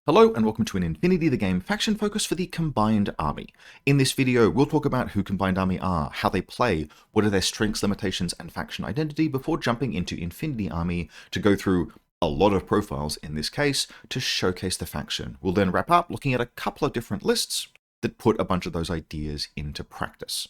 Hello and welcome to an Infinity the Game faction focus for the Combined Army. In this video, we'll talk about who Combined Army are, how they play, what are their strengths, limitations, and faction identity before jumping into Infinity Army to go through a lot of profiles in this case to showcase the faction. We'll then wrap up looking at a couple of different lists that put a bunch of those ideas into practice.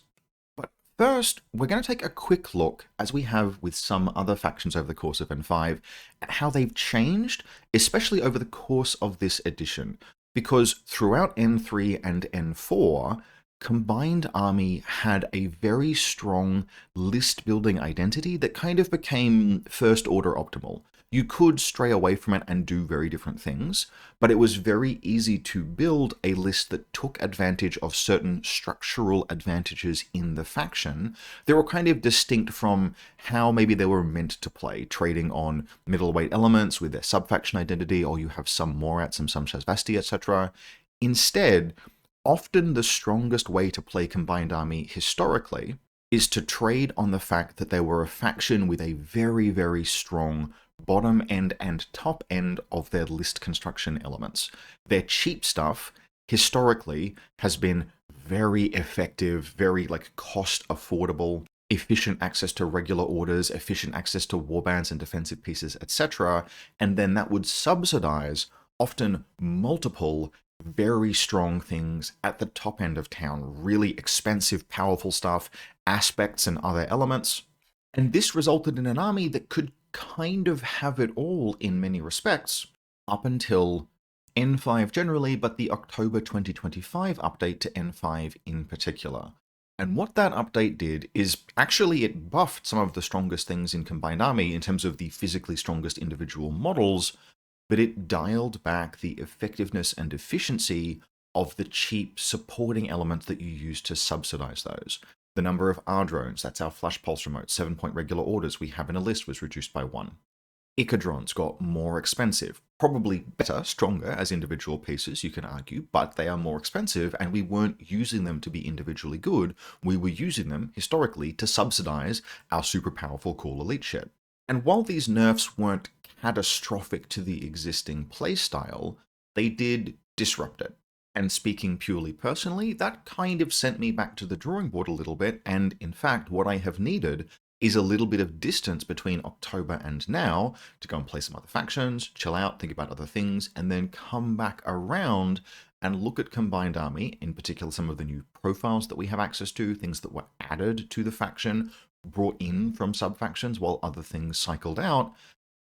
First, we're going to take a quick look, as we have with some other factions over the course of N5, at how they've changed, especially over the course of this edition. Because throughout N3 and N4, Combined Army had a very strong list-building identity that kind of became first-order optimal. You could stray away from it and do very different things, but it was very easy to build a list that took advantage of certain structural advantages in the faction that were kind of distinct from how maybe they were meant to play, trading on middleweight elements with their sub-faction identity, or you have some Morats and some Shazvasti, etc. Instead, often the strongest way to play Combined Army historically is to trade on the fact that they were a faction with a very, very strong bottom end and top end of their list construction elements. Their cheap stuff historically has been very effective, very cost affordable, efficient access to regular orders, efficient access to warbands and defensive pieces, etc. And then that would subsidize often multiple very strong things at the top end of town, really expensive, powerful stuff, aspects and other elements. And this resulted in an army that could kind of have it all in many respects, up until N5 generally, but the October 2025 update to N5 in particular. And what that update did is actually it buffed some of the strongest things in Combined Army in terms of the physically strongest individual models, but it dialed back the effectiveness and efficiency of the cheap supporting elements that you use to subsidize those. The number of R drones, that's our flash pulse remote, 7-point regular orders we have in a list, was reduced by 1. Icadrons got more expensive, probably better, stronger as individual pieces, you can argue, but they are more expensive and we weren't using them to be individually good, we were using them historically to subsidize our super powerful cool elite shit. And while these nerfs weren't catastrophic to the existing playstyle, they did disrupt it. And speaking purely personally, that kind of sent me back to the drawing board a little bit, and in fact, what I have needed is a little bit of distance between October and now to go and play some other factions, chill out, think about other things, and then come back around and look at Combined Army, in particular some of the new profiles that we have access to, things that were added to the faction, brought in from sub-factions while other things cycled out,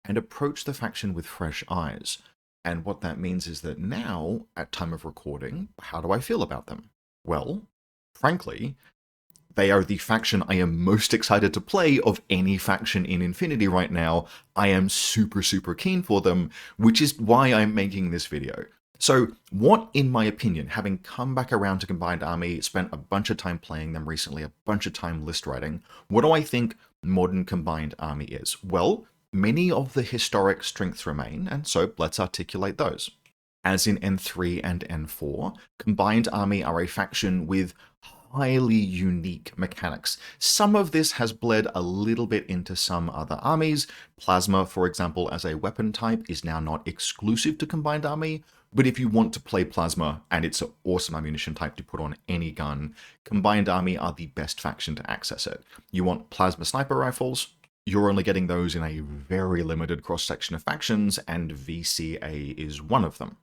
and approach the faction with fresh eyes. And what that means is that now, at time of recording, how do I feel about them? Well, frankly, they are the faction I am most excited to play of any faction in Infinity right now. I am super, super keen for them, which is why I'm making this video. So what, in my opinion, having come back around to Combined Army, spent a bunch of time playing them recently, a bunch of time list writing, what do I think modern Combined Army is? Well, many of the historic strengths remain, and so let's articulate those. As in N3 and N4, Combined Army are a faction with highly unique mechanics. Some of this has bled a little bit into some other armies. Plasma, for example, as a weapon type is now not exclusive to Combined Army, but if you want to play Plasma, and it's an awesome ammunition type to put on any gun, Combined Army are the best faction to access it. You want Plasma sniper rifles? You're only getting those in a very limited cross-section of factions, and VCA is one of them.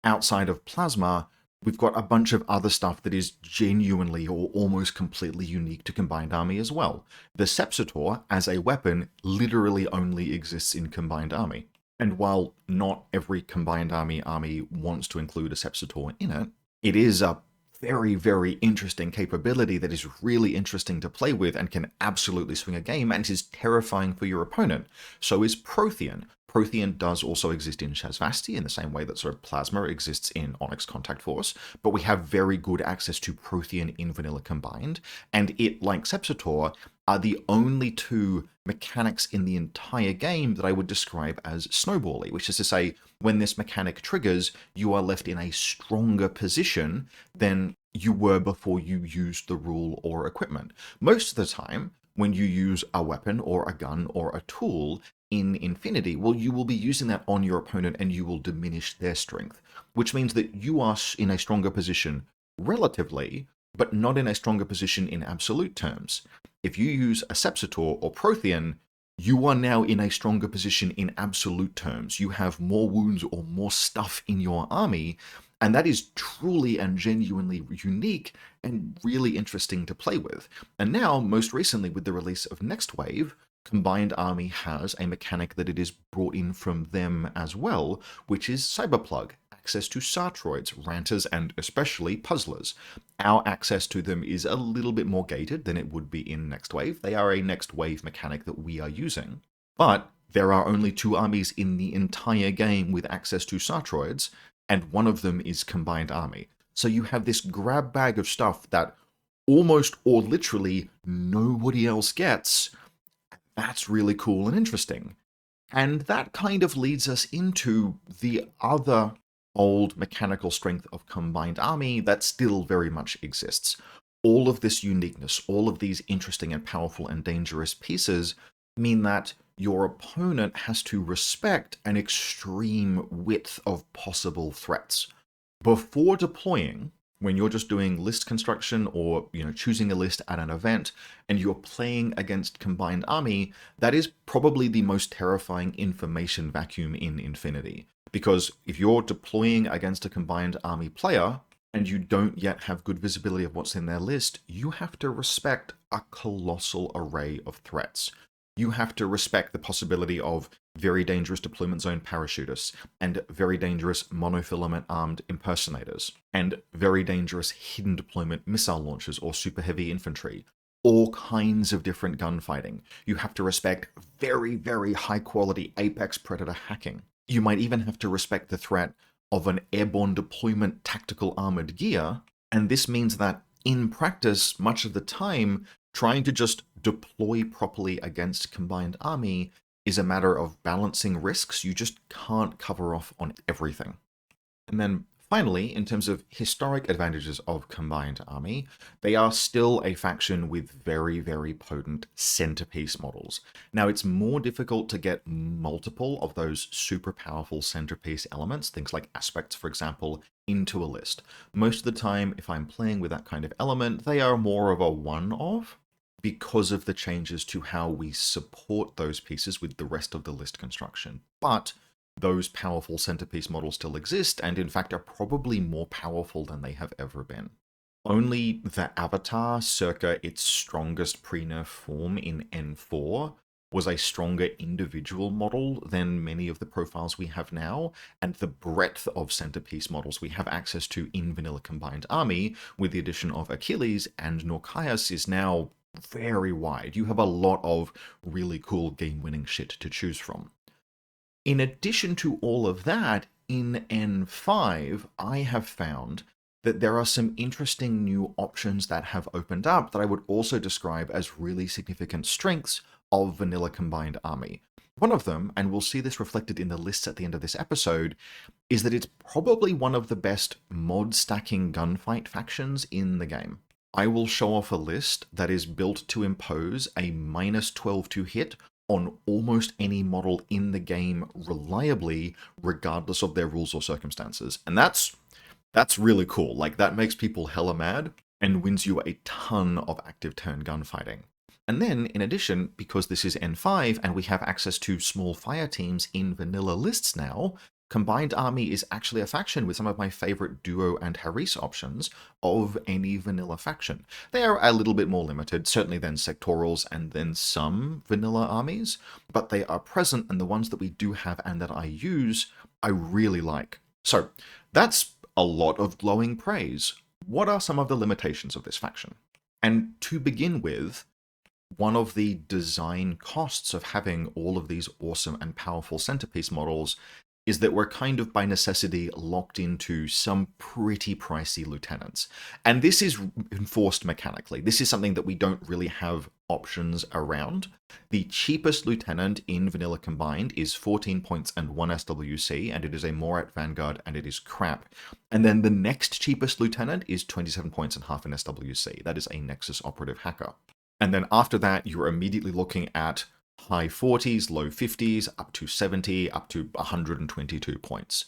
Outside of Plasma, we've got a bunch of other stuff that is genuinely or almost completely unique to Combined Army as well. The Sepsitor, as a weapon, literally only exists in Combined Army. And while not every Combined Army wants to include a Sepsitor in it, it is a very, very interesting capability that is really interesting to play with and can absolutely swing a game and is terrifying for your opponent. So is Prothean. Prothean does also exist in Shazvasti in the same way that sort of Plasma exists in Onyx Contact Force, but we have very good access to Prothean in Vanilla Combined, and it, like Sepsitor, are the only two mechanics in the entire game that I would describe as snowbally, which is to say, when this mechanic triggers, you are left in a stronger position than you were before you used the rule or equipment. Most of the time, when you use a weapon or a gun or a tool, in Infinity, well, you will be using that on your opponent and you will diminish their strength, which means that you are in a stronger position relatively, but not in a stronger position in absolute terms. If you use a Sepsitor or Prothean, you are now in a stronger position in absolute terms. You have more wounds or more stuff in your army, and that is truly and genuinely unique and really interesting to play with. And now, most recently with the release of Next Wave, Combined Army has a mechanic that it is brought in from them as well, which is Cyberplug, access to Sartroids, Ranters, and especially Puzzlers. Our access to them is a little bit more gated than it would be in Next Wave. They are a Next Wave mechanic that we are using. But there are only 2 armies in the entire game with access to Sartroids, and one of them is Combined Army. So you have this grab bag of stuff that almost or literally nobody else gets. That's really cool and interesting. And that kind of leads us into the other old mechanical strength of Combined Army that still very much exists. All of this uniqueness, all of these interesting and powerful and dangerous pieces mean that your opponent has to respect an extreme width of possible threats. Before deploying, when you're just doing list construction or choosing a list at an event and you're playing against Combined Army, that is probably the most terrifying information vacuum in Infinity. Because if you're deploying against a Combined Army player and you don't yet have good visibility of what's in their list, you have to respect a colossal array of threats. You have to respect the possibility of very dangerous deployment zone parachutists, and very dangerous monofilament armed impersonators, and very dangerous hidden deployment missile launchers or super heavy infantry. All kinds of different gunfighting. You have to respect very, very high quality Apex Predator hacking. You might even have to respect the threat of an airborne deployment tactical armored gear, and this means that in practice, much of the time, trying to just deploy properly against Combined Army is a matter of balancing risks. You just can't cover off on everything. And then finally, in terms of historic advantages of Combined Army, they are still a faction with very, very potent centerpiece models. Now, it's more difficult to get multiple of those super powerful centerpiece elements, things like aspects, for example, into a list. Most of the time, if I'm playing with that kind of element, they are more of a one-off, because of the changes to how we support those pieces with the rest of the list construction. But those powerful centerpiece models still exist, and in fact are probably more powerful than they have ever been. Only the Avatar, circa its strongest pre-nerf form in N4, was a stronger individual model than many of the profiles we have now, and the breadth of centerpiece models we have access to in Vanilla Combined Army, with the addition of Achilles and Norcaius, is now very wide. You have a lot of really cool game-winning shit to choose from. In addition to all of that, in N5, I have found that there are some interesting new options that have opened up that I would also describe as really significant strengths of Vanilla Combined Army. One of them, and we'll see this reflected in the lists at the end of this episode, is that it's probably one of the best mod stacking gunfight factions in the game. I will show off a list that is built to impose a -12 to hit on almost any model in the game reliably, regardless of their rules or circumstances. And that's really cool. Like, that makes people hella mad and wins you a ton of active turn gunfighting. And then, in addition, because this is N5 and we have access to small fire teams in vanilla lists now, Combined Army is actually a faction with some of my favorite duo and Haris options of any vanilla faction. They are a little bit more limited, certainly than sectorals and then some vanilla armies, but they are present, and the ones that we do have and that I use, I really like. So that's a lot of glowing praise. What are some of the limitations of this faction? And to begin with, one of the design costs of having all of these awesome and powerful centerpiece models is that we're kind of by necessity locked into some pretty pricey lieutenants. And this is enforced mechanically. This is something that we don't really have options around. The cheapest lieutenant in Vanilla Combined is 14 points and 1 SWC, and it is a Morat Vanguard, and it is crap. And then the next cheapest lieutenant is 27 points and half an SWC. That is a Nexus Operative Hacker. And then after that, you're immediately looking at high 40s, low 50s, up to 70, up to 122 points.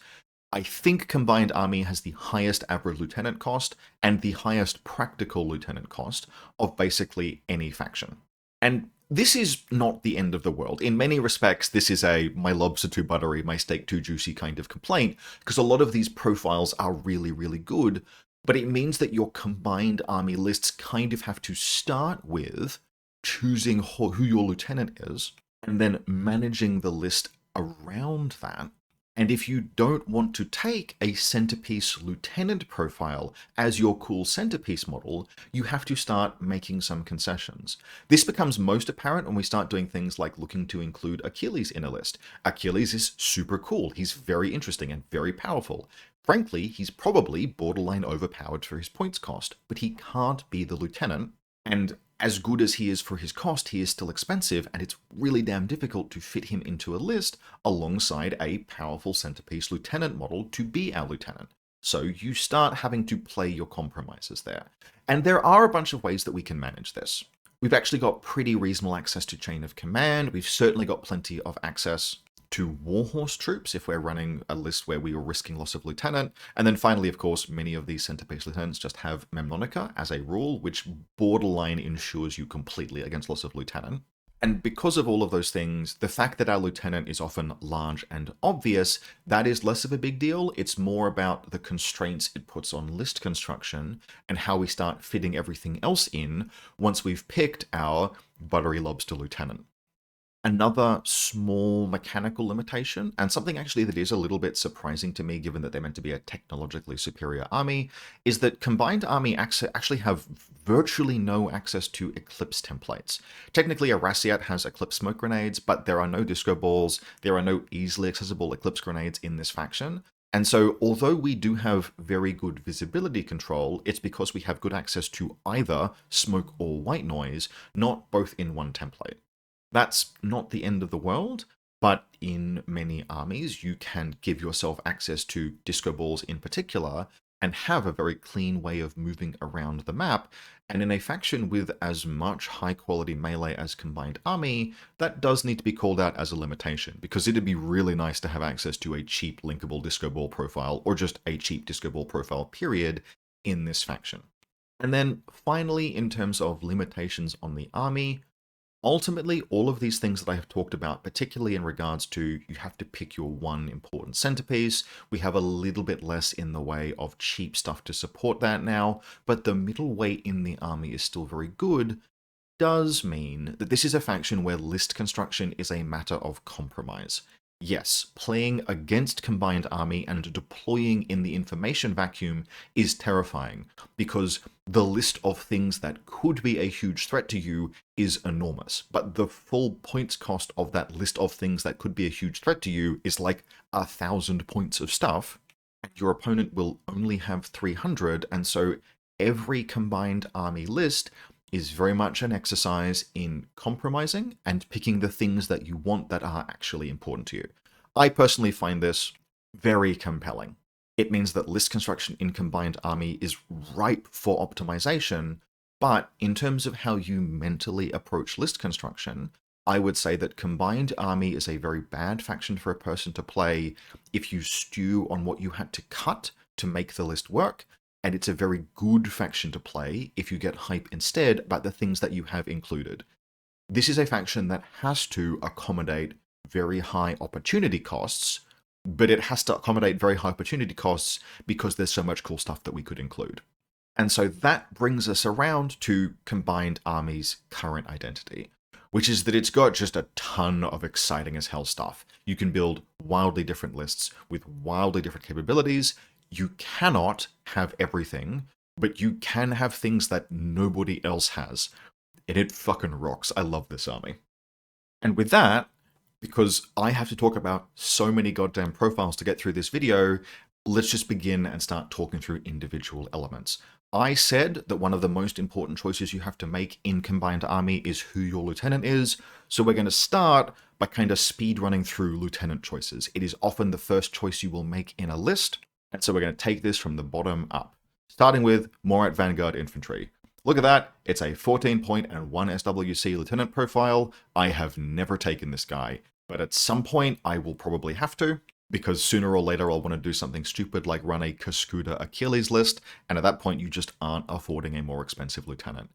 I think Combined Army has the highest average lieutenant cost and the highest practical lieutenant cost of basically any faction. And this is not the end of the world. In many respects, this is a my lobster too buttery, my steak too juicy kind of complaint, because a lot of these profiles are really, really good, but it means that your combined army lists kind of have to start with choosing who your lieutenant is, and then managing the list around that. And if you don't want to take a centerpiece lieutenant profile as your cool centerpiece model, you have to start making some concessions. This becomes most apparent when we start doing things like looking to include Achilles in a list. Achilles is super cool. He's very interesting and very powerful. Frankly, he's probably borderline overpowered for his points cost, but he can't be the lieutenant. And as good as he is for his cost, he is still expensive, and it's really damn difficult to fit him into a list alongside a powerful centerpiece lieutenant model to be our lieutenant. So you start having to play your compromises there. And there are a bunch of ways that we can manage this. We've actually got pretty reasonable access to chain of command. We've certainly got plenty of access to Warhorse troops if we're running a list where we are risking loss of lieutenant. And then finally, of course, many of these centerpiece lieutenants just have Memnonica as a rule, which borderline ensures you completely against loss of lieutenant. And because of all of those things, the fact that our lieutenant is often large and obvious, that is less of a big deal. It's more about the constraints it puts on list construction and how we start fitting everything else in once we've picked our buttery lobster lieutenant. Another small mechanical limitation, and something actually that is a little bit surprising to me given that they're meant to be a technologically superior army, is that Combined Army actually have virtually no access to Eclipse templates. Technically, a Rassiat has Eclipse smoke grenades, but there are no disco balls, there are no easily accessible Eclipse grenades in this faction. And so, although we do have very good visibility control, it's because we have good access to either smoke or white noise, not both in one template. That's not the end of the world, but in many armies, you can give yourself access to disco balls in particular and have a very clean way of moving around the map. And in a faction with as much high quality melee as Combined Army, that does need to be called out as a limitation, because it'd be really nice to have access to a cheap linkable disco ball profile, or just a cheap disco ball profile period, in this faction. And then finally, in terms of limitations on the army, ultimately, all of these things that I have talked about, particularly in regards to you have to pick your one important centerpiece, we have a little bit less in the way of cheap stuff to support that now, but the middle weight in the army is still very good, does mean that this is a faction where list construction is a matter of compromise. Yes, playing against Combined Army and deploying in the information vacuum is terrifying, because the list of things that could be a huge threat to you is enormous. But the full points cost of that list of things that could be a huge threat to you is like 1,000 points of stuff, and your opponent will only have 300, and so every Combined Army list is very much an exercise in compromising and picking the things that you want that are actually important to you. I personally find this very compelling. It means that list construction in Combined Army is ripe for optimization, but in terms of how you mentally approach list construction, I would say that Combined Army is a very bad faction for a person to play if you stew on what you had to cut to make the list work, and it's a very good faction to play if you get hype instead about the things that you have included. This is a faction that has to accommodate very high opportunity costs, but it has to accommodate very high opportunity costs because there's so much cool stuff that we could include. And so that brings us around to Combined Army's current identity, which is that it's got just a ton of exciting as hell stuff. You can build wildly different lists with wildly different capabilities. You cannot have everything, but you can have things that nobody else has. And it fucking rocks. I love this army. And with that, because I have to talk about so many goddamn profiles to get through this video, let's just begin and start talking through individual elements. I said that one of the most important choices you have to make in Combined Army is who your lieutenant is, so we're going to start by kind of speed running through lieutenant choices. It is often the first choice you will make in a list, and so we're going to take this from the bottom up. Starting with Morat Vanguard Infantry. Look at that, it's a 14 point and 1 SWC Lieutenant profile. I have never taken this guy, but at some point I will probably have to, because sooner or later I'll want to do something stupid like run a Cascuda Achilles list, and at that point you just aren't affording a more expensive lieutenant.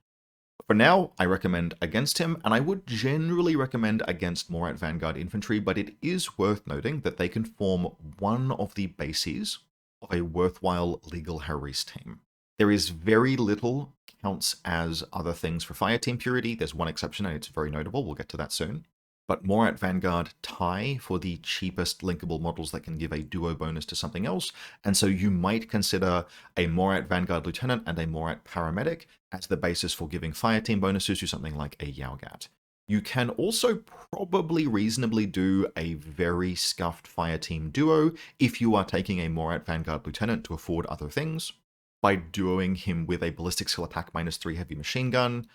For now, I recommend against him, and I would generally recommend against Morat Vanguard Infantry, but it is worth noting that they can form one of the bases of a worthwhile legal Harris team. There is very little counts as other things for Fire Team Purity. There's one exception, and it's very notable. We'll get to that soon. But Morat Vanguard tie for the cheapest linkable models that can give a duo bonus to something else, and so you might consider a Morat Vanguard Lieutenant and a Morat Paramedic as the basis for giving Fire Team bonuses to something like a Yaugat. You can also probably reasonably do a very scuffed Fire Team duo if you are taking a Morat Vanguard Lieutenant to afford other things, by duoing him with a Ballistic Skill Attack -3 Heavy Machine Gun.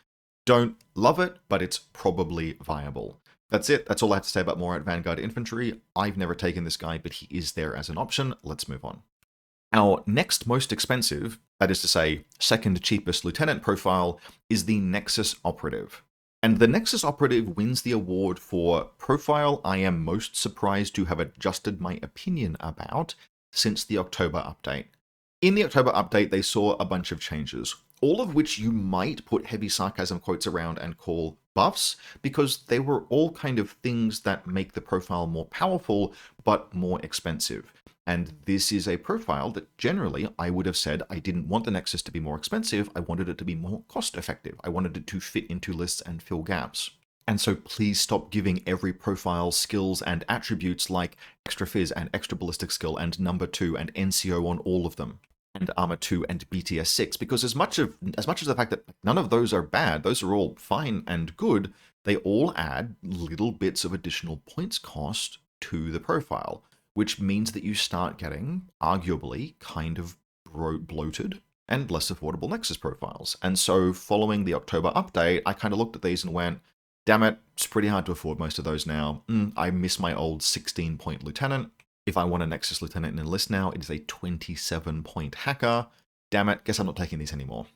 Don't love it, but it's probably viable. That's it. That's all I have to say about Morat Vanguard Infantry. I've never taken this guy, but he is there as an option. Let's move on. Our next most expensive, that is to say, second cheapest Lieutenant profile, is the Nexus Operative. And the Nexus Operative wins the award for profile I am most surprised to have adjusted my opinion about since the October update. In the October update, they saw a bunch of changes, all of which you might put heavy sarcasm quotes around and call buffs, because they were all kind of things that make the profile more powerful, but more expensive. And this is a profile that generally I would have said I didn't want the Nexus to be more expensive, I wanted it to be more cost effective. I wanted it to fit into lists and fill gaps. And so please stop giving every profile skills and attributes like extra fizz and extra ballistic skill and number 2 and NCO on all of them, and armor 2 and BTS 6, because as much as the fact that none of those are bad, those are all fine and good, they all add little bits of additional points cost to the profile, which means that you start getting arguably kind of bloated and less affordable Nexus profiles. And so following the October update, I kind of looked at these and went, damn it, it's pretty hard to afford most of those now. I miss my old 16-point Lieutenant. If I want a Nexus Lieutenant in a list now, it is a 27-point hacker. Damn it, guess I'm not taking these anymore.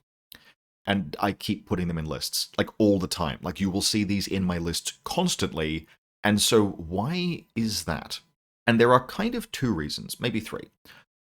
And I keep putting them in lists, like all the time. Like you will see these in my list constantly. And so why is that? And there are kind of two reasons, maybe three.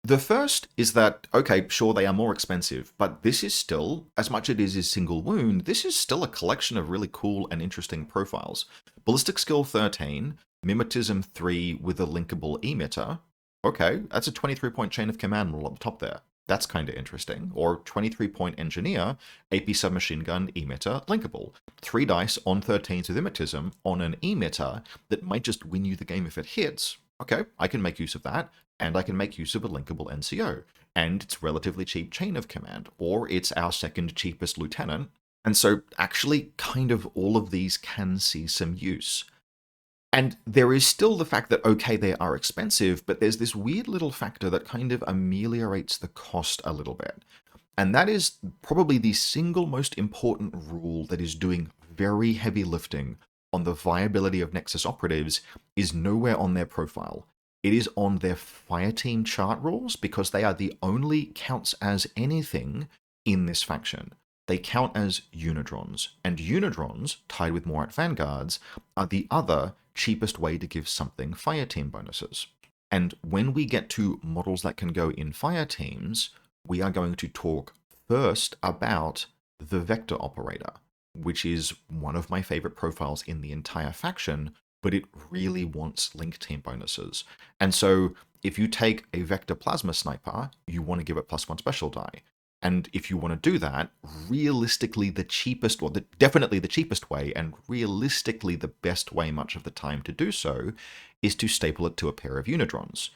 The first is that, okay, sure, they are more expensive, but this is still, as much as it is single wound, this is still a collection of really cool and interesting profiles. Ballistic Skill 13, Mimetism 3 with a linkable emitter. Okay, that's a 23-point chain of command all at the top there. That's kind of interesting. Or 23-point Engineer, AP Submachine Gun, emitter, linkable. 3 dice on 13s with Mimetism on an emitter that might just win you the game if it hits. Okay, I can make use of that. And I can make use of a linkable NCO, and it's relatively cheap chain of command, or it's our second cheapest lieutenant, and so actually kind of all of these can see some use. And there is still the fact that, okay, they are expensive, but there's this weird little factor that kind of ameliorates the cost a little bit. And that is probably the single most important rule that is doing very heavy lifting on the viability of Nexus operatives is nowhere on their profile. It is on their Fire Team chart rules, because they are the only counts as anything in this faction. They count as Unidrons, and Unidrons, tied with Morat Vanguards, are the other cheapest way to give something Fire Team bonuses. And when we get to models that can go in Fire Teams, we are going to talk first about the Vector Operator, which is one of my favorite profiles in the entire faction, but it really wants Link Team bonuses. And so if you take a Vector Plasma Sniper, you want to give it +1 special die. And if you want to do that, realistically the cheapest, well, definitely the cheapest way, and realistically the best way much of the time to do so, is to staple it to a pair of Unidrons.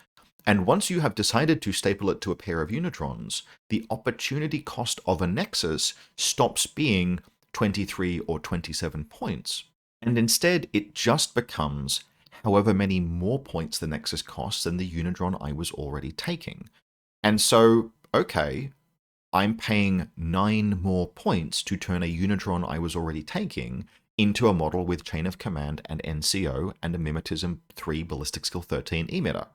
And once you have decided to staple it to a pair of Unidrons, the opportunity cost of a Nexus stops being 23 or 27 points. And instead, it just becomes however many more points the Nexus costs than the Unidron I was already taking. And so, okay, I'm paying 9 more points to turn a Unidron I was already taking into a model with Chain of Command and NCO and a Mimetism 3 Ballistic Skill 13 emitter.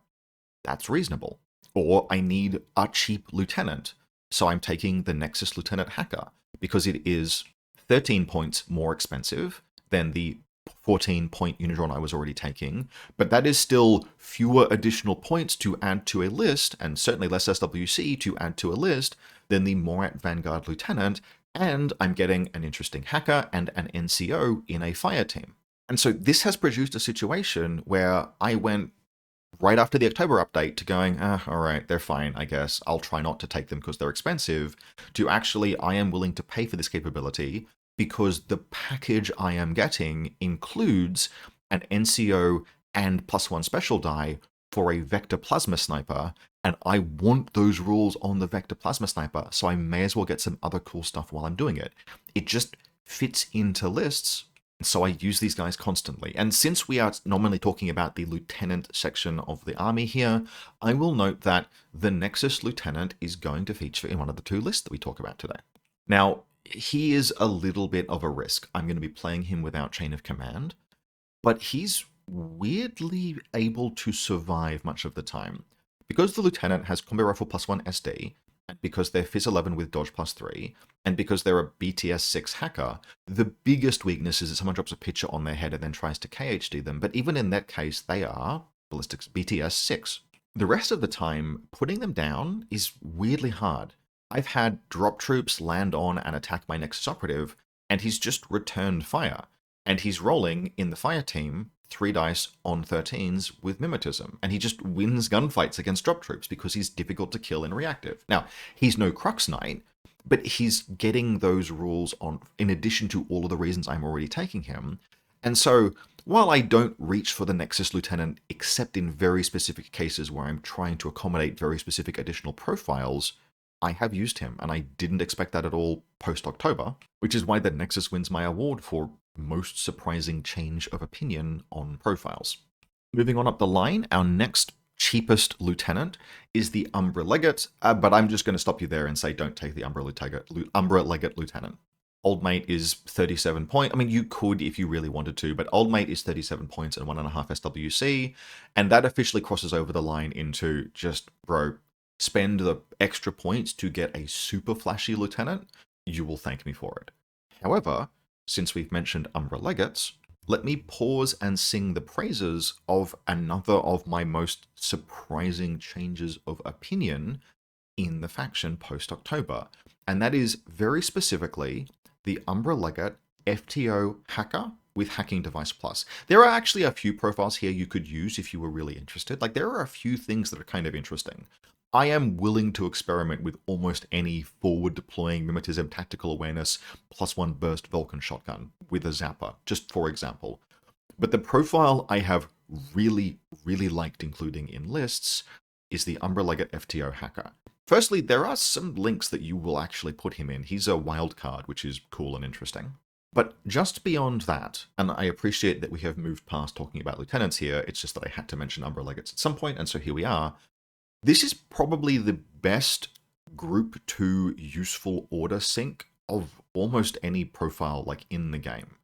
That's reasonable. Or I need a cheap Lieutenant, so I'm taking the Nexus Lieutenant Hacker, because it is 13 points more expensive than the 14-point Unidron I was already taking, but that is still fewer additional points to add to a list, and certainly less SWC to add to a list, than the Morat Vanguard Lieutenant, and I'm getting an interesting hacker and an NCO in a fire team. And so this has produced a situation where I went right after the October update to going, all right, they're fine, I guess. I'll try not to take them because they're expensive, to actually, I am willing to pay for this capability because the package I am getting includes an NCO and +1 special die for a Vector Plasma Sniper, and I want those rules on the Vector Plasma Sniper, so I may as well get some other cool stuff while I'm doing it. It just fits into lists, so I use these guys constantly. And since we are normally talking about the Lieutenant section of the army here, I will note that the Nexus Lieutenant is going to feature in one of the two lists that we talk about today. Now, he is a little bit of a risk. I'm going to be playing him without Chain of Command, but he's weirdly able to survive much of the time. Because the Lieutenant has Combat Rifle +1 SD, and because they're Phys 11 with Dodge +3, and because they're a BTS 6 hacker, the biggest weakness is that someone drops a picture on their head and then tries to KHD them, but even in that case, they are ballistics BTS 6. The rest of the time, putting them down is weirdly hard. I've had drop troops land on and attack my Nexus operative, and he's just returned fire. And he's rolling in the fire team 3 dice on 13s with mimetism, and he just wins gunfights against drop troops because he's difficult to kill and reactive. Now, he's no Crux Knight, but he's getting those rules on in addition to all of the reasons I'm already taking him. And so, while I don't reach for the Nexus Lieutenant except in very specific cases where I'm trying to accommodate very specific additional profiles, I have used him, and I didn't expect that at all post-October, which is why the Nexus wins my award for most surprising change of opinion on profiles. Moving on up the line, our next cheapest lieutenant is the Umbra Legate, but I'm just going to stop you there and say don't take the Umbra Legate Lieutenant. Old Mate is 37 points. I mean, you could if you really wanted to, but Old Mate is 37 points and 1.5 SWC, and that officially crosses over the line into just, bro, spend the extra points to get a super flashy lieutenant, you will thank me for it. However, since we've mentioned Umbra Legates, let me pause and sing the praises of another of my most surprising changes of opinion in the faction post-October, and that is very specifically the Umbra Legate FTO Hacker with Hacking Device Plus. There are actually a few profiles here you could use if you were really interested. Like, there are a few things that are kind of interesting. I am willing to experiment with almost any forward-deploying mimetism, tactical awareness, +1 burst Vulcan shotgun with a zapper, just for example. But the profile I have really, really liked including in lists is the Umbra Legate FTO Hacker. Firstly, there are some links that you will actually put him in. He's a wild card, which is cool and interesting. But just beyond that, and I appreciate that we have moved past talking about lieutenants here, it's just that I had to mention Umbra Legates at some point, and so here we are. This is probably the best Group 2 useful order sync of almost any profile like in the game.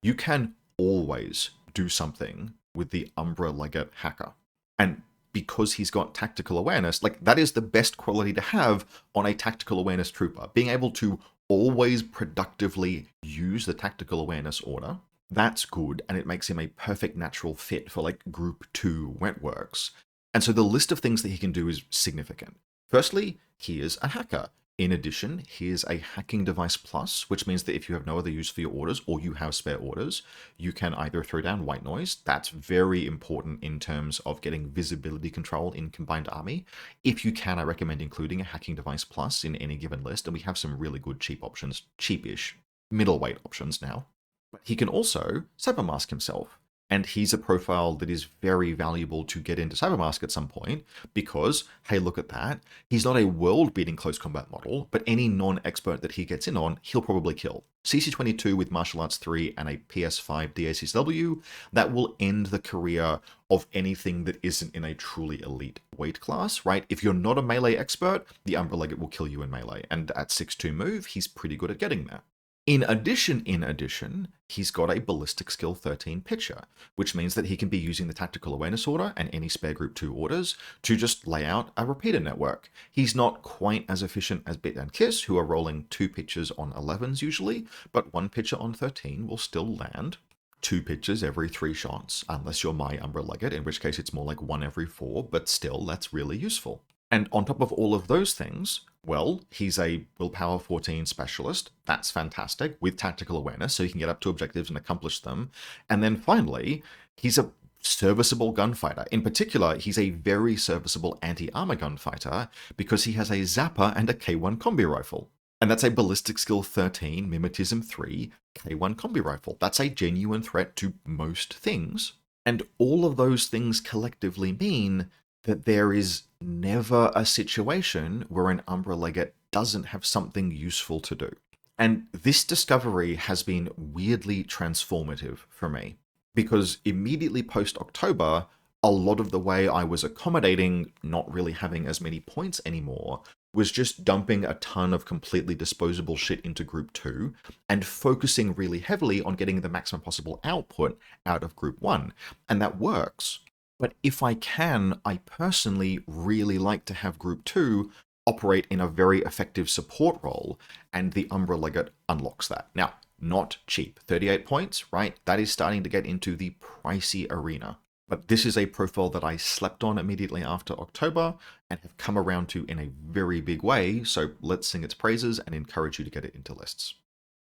You can always do something with the Umbra Legate Hacker. And because he's got tactical awareness, like, that is the best quality to have on a tactical awareness trooper. Being able to always productively use the tactical awareness order, that's good, and it makes him a perfect natural fit for like Group 2 Wetworks. And so the list of things that he can do is significant. Firstly, he is a hacker. In addition, he is a Hacking Device Plus, which means that if you have no other use for your orders or you have spare orders, you can either throw down white noise. That's very important in terms of getting visibility control in Combined Army. If you can, I recommend including a Hacking Device Plus in any given list, and we have some really good cheap options, cheapish, middleweight options now. But he can also cybermask himself. And he's a profile that is very valuable to get into Cybermask at some point because, hey, look at that. He's not a world-beating close combat model, but any non-expert that he gets in on, he'll probably kill. CC22 with Martial Arts 3 and a PS5 DACW, that will end the career of anything that isn't in a truly elite weight class, right? If you're not a melee expert, the Umbra Legate will kill you in melee. And at 6'2 move, he's pretty good at getting there. In addition, he's got a ballistic skill 13 pitcher, which means that he can be using the tactical awareness order and any spare group 2 orders to just lay out a repeater network. He's not quite as efficient as Bit and Kiss, who are rolling 2 pitches on 11s usually, but 1 pitcher on 13 will still land. 2 pitches every 3 shots, unless you're my Umbra Legate, in which case it's more like 1 every 4, but still, that's really useful. And on top of all of those things, well, he's a willpower 14 specialist. That's fantastic, with tactical awareness, so he can get up to objectives and accomplish them. And then finally, he's a serviceable gunfighter. In particular, he's a very serviceable anti-armor gunfighter because he has a Zapper and a K1 combi rifle. And that's a ballistic skill 13, mimetism 3, K1 combi rifle. That's a genuine threat to most things. And all of those things collectively mean that there is never a situation where an Umbra Legate doesn't have something useful to do. And this discovery has been weirdly transformative for me, because immediately post-October, a lot of the way I was accommodating not really having as many points anymore was just dumping a ton of completely disposable shit into Group 2 and focusing really heavily on getting the maximum possible output out of Group 1. And that works. But if I can, I personally really like to have Group 2 operate in a very effective support role, and the Umbra Legate unlocks that. Now, not cheap. 38 points, right? That is starting to get into the pricey arena. But this is a profile that I slept on immediately after October and have come around to in a very big way, so let's sing its praises and encourage you to get it into lists.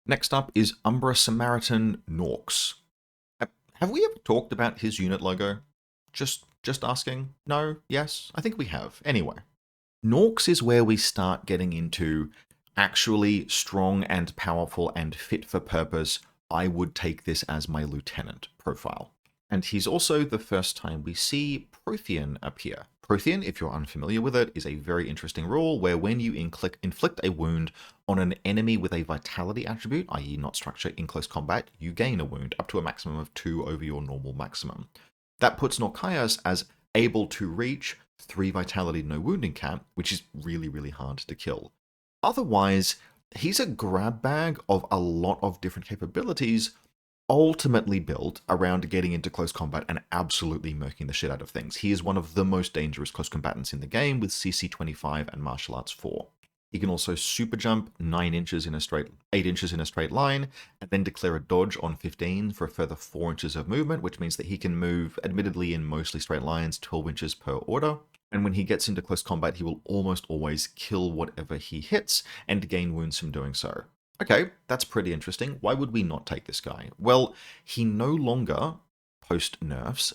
Next up is Umbra Samaritan Norks. Have we ever talked about his unit logo? Just asking? No? Yes? I think we have. Anyway, Norks is where we start getting into actually strong and powerful and fit for purpose, I would take this as my lieutenant profile. And he's also the first time we see Prothean appear. Prothean, if you're unfamiliar with it, is a very interesting rule where when you inflict a wound on an enemy with a vitality attribute, i.e. not structure, in close combat, you gain a wound up to a maximum of 2 over your normal maximum. That puts Norkias as able to reach 3 vitality, no wounding cap, which is really, really hard to kill. Otherwise, he's a grab bag of a lot of different capabilities, ultimately built around getting into close combat and absolutely murking the shit out of things. He is one of the most dangerous close combatants in the game with CC 25 and martial arts 4. He can also super jump 8 inches in a straight line, and then declare a dodge on 15 for a further 4 inches of movement, which means that he can move, admittedly in mostly straight lines, 12 inches per order. And when he gets into close combat, he will almost always kill whatever he hits and gain wounds from doing so. Okay, that's pretty interesting. Why would we not take this guy? Well, he no longer, post-nerfs,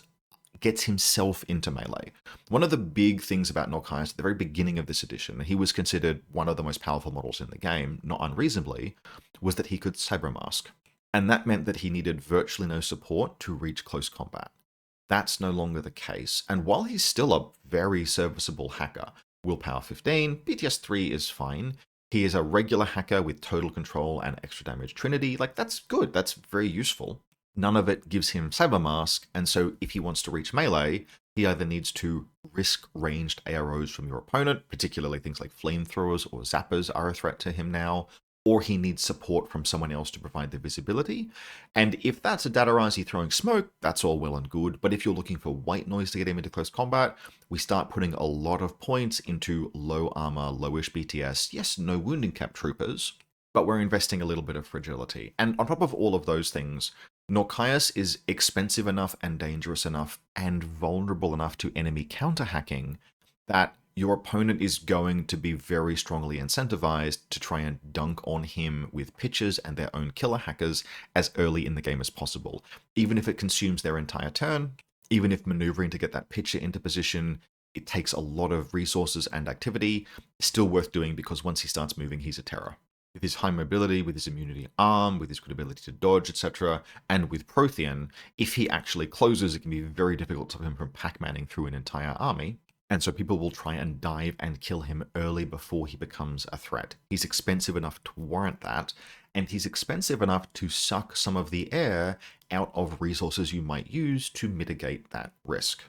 gets himself into melee. One of the big things about Norkias at the very beginning of this edition, he was considered one of the most powerful models in the game, not unreasonably, was that he could cybermask. And that meant that he needed virtually no support to reach close combat. That's no longer the case, and while he's still a very serviceable hacker, willpower 15, PTS 3 is fine. He is a regular hacker with total control and extra damage trinity. Like, that's good, that's very useful. None of it gives him cybermask, and so if he wants to reach melee, he either needs to risk ranged AROs from your opponent, particularly things like flamethrowers or zappers are a threat to him now, or he needs support from someone else to provide the visibility. And if that's a Datarazi throwing smoke, that's all well and good, but if you're looking for white noise to get him into close combat, we start putting a lot of points into low armor, lowish BTS, yes, no wounding cap troopers, but we're investing a little bit of fragility. And on top of all of those things, Norkias is expensive enough and dangerous enough and vulnerable enough to enemy counter-hacking that your opponent is going to be very strongly incentivized to try and dunk on him with pitches and their own killer hackers as early in the game as possible. Even if it consumes their entire turn, even if maneuvering to get that pitcher into position, it takes a lot of resources and activity, still worth doing because once he starts moving, he's a terror. With his high mobility, with his immunity arm, with his good ability to dodge, etc., and with Prothean, if he actually closes, it can be very difficult to stop him from Pac-Manning through an entire army. And so people will try and dive and kill him early before he becomes a threat. He's expensive enough to warrant that, and he's expensive enough to suck some of the air out of resources you might use to mitigate that risk.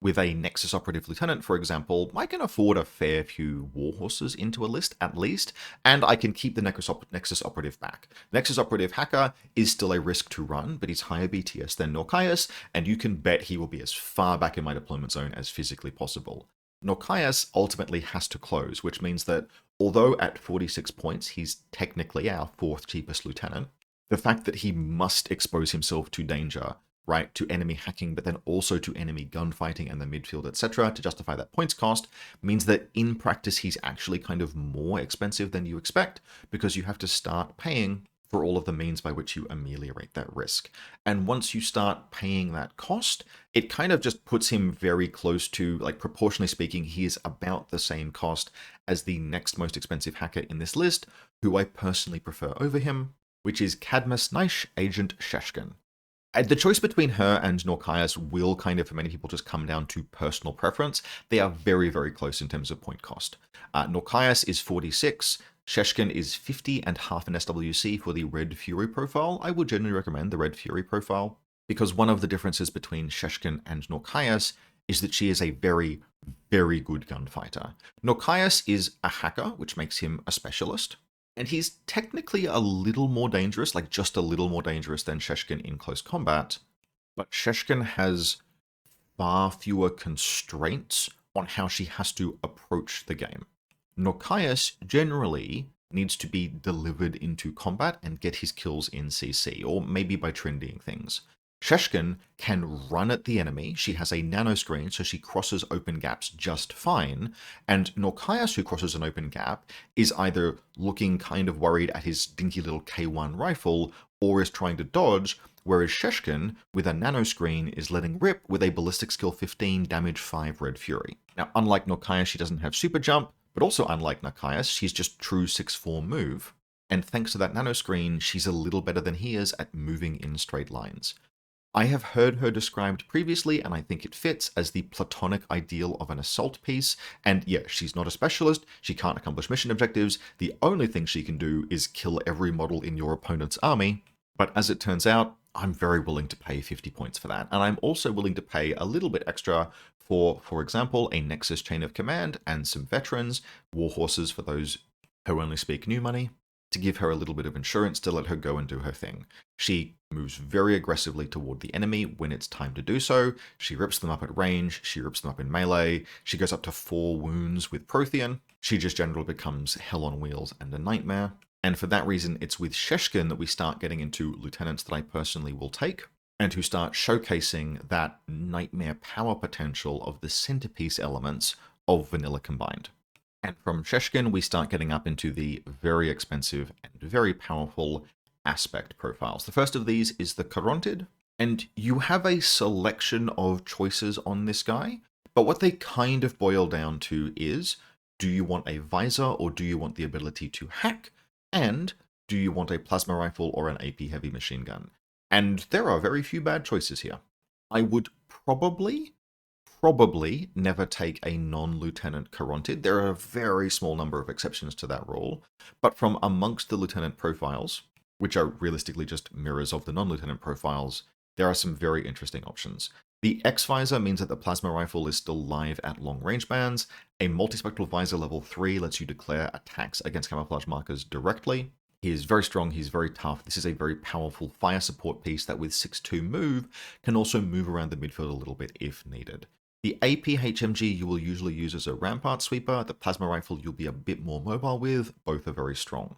With a Nexus Operative Lieutenant, for example, I can afford a fair few Warhorses into a list, at least, and I can keep the Nexus Operative back. Nexus Operative Hacker is still a risk to run, but he's higher BTS than Norkias, and you can bet he will be as far back in my deployment zone as physically possible. Norkias ultimately has to close, which means that although at 46 points he's technically our 4th cheapest lieutenant, the fact that he must expose himself to danger, right, to enemy hacking, but then also to enemy gunfighting and the midfield, etc., to justify that points cost, means that in practice he's actually kind of more expensive than you expect, because you have to start paying for all of the means by which you ameliorate that risk. And once you start paying that cost, it kind of just puts him very close to, like, proportionally speaking, he is about the same cost as the next most expensive hacker in this list, who I personally prefer over him, which is Cadmus Naish Agent Sheshkin. The choice between her and Norkias will kind of, for many people, just come down to personal preference. They are very, very close in terms of point cost. Norkias is 46, Sheshkin is 50 and half an SWC for the Red Fury profile. I would generally recommend the Red Fury profile, because one of the differences between Sheshkin and Norkias is that she is a very, very good gunfighter. Norkias is a hacker, which makes him a specialist. And he's technically a little more dangerous, like just a little more dangerous than Sheshkin in close combat. But Sheshkin has far fewer constraints on how she has to approach the game. Norkias generally needs to be delivered into combat and get his kills in CC, or maybe by trendying things. Sheshkin can run at the enemy. She has a nano screen, so she crosses open gaps just fine. And Norkias, who crosses an open gap, is either looking kind of worried at his dinky little K1 rifle, or is trying to dodge, whereas Sheshkin, with a nano screen, is letting rip with a ballistic skill 15, damage 5 Red Fury. Now, unlike Norkias, she doesn't have super jump, but also unlike Norkias, she's just true 6'4 move. And thanks to that nano screen, she's a little better than he is at moving in straight lines. I have heard her described previously, and I think it fits as the platonic ideal of an assault piece. And yeah, she's not a specialist, she can't accomplish mission objectives, the only thing she can do is kill every model in your opponent's army. But as it turns out, I'm very willing to pay 50 points for that. And I'm also willing to pay a little bit extra for example, a Nexus Chain of Command and some veterans, Warhorses for those who only speak new money, to give her a little bit of insurance to let her go and do her thing. She moves very aggressively toward the enemy when it's time to do so. She rips them up at range, she rips them up in melee, she goes up to 4 wounds with Prothean. She just generally becomes hell on wheels and a nightmare. And for that reason, it's with Sheshkin that we start getting into lieutenants that I personally will take, and who start showcasing that nightmare power potential of the centerpiece elements of Vanilla combined. And from Sheshkin, we start getting up into the very expensive and very powerful aspect profiles. The first of these is the Carontid, and you have a selection of choices on this guy, but what they kind of boil down to is, do you want a visor or do you want the ability to hack? And do you want a plasma rifle or an AP heavy machine gun? And there are very few bad choices here. I would probably never take a non-lieutenant Carontid. There are a very small number of exceptions to that rule, but from amongst the lieutenant profiles, which are realistically just mirrors of the non-lieutenant profiles, there are some very interesting options. The X-Visor means that the plasma rifle is still live at long range bands. A multispectral visor level 3 lets you declare attacks against camouflage markers directly. He is very strong, he's very tough. This is a very powerful fire support piece that with 6'2 move can also move around the midfield a little bit if needed. The AP HMG you will usually use as a rampart sweeper. The plasma rifle you'll be a bit more mobile with. Both are very strong.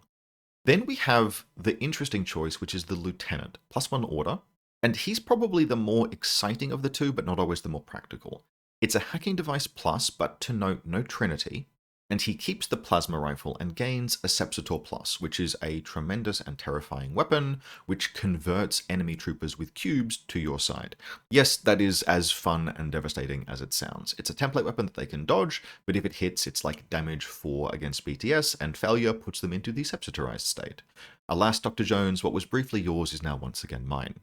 Then we have the interesting choice, which is the Lieutenant, +1 order. And he's probably the more exciting of the two, but not always the more practical. It's a hacking device plus, but to note, no Trinity. And he keeps the plasma rifle and gains a Sepsitor Plus, which is a tremendous and terrifying weapon, which converts enemy troopers with cubes to your side. Yes, that is as fun and devastating as it sounds. It's a template weapon that they can dodge, but if it hits, it's like damage 4 against BTS, and failure puts them into the Sepsitorized state. Alas, Dr. Jones, what was briefly yours is now once again mine.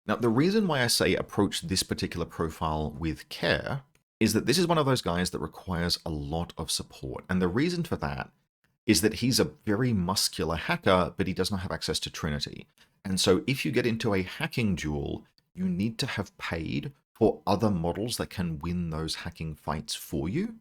Now, the reason why I say approach this particular profile with care is that this is one of those guys that requires a lot of support. And the reason for that is that he's a very muscular hacker, but he does not have access to Trinity. And so if you get into a hacking duel, you need to have paid for other models that can win those hacking fights for you.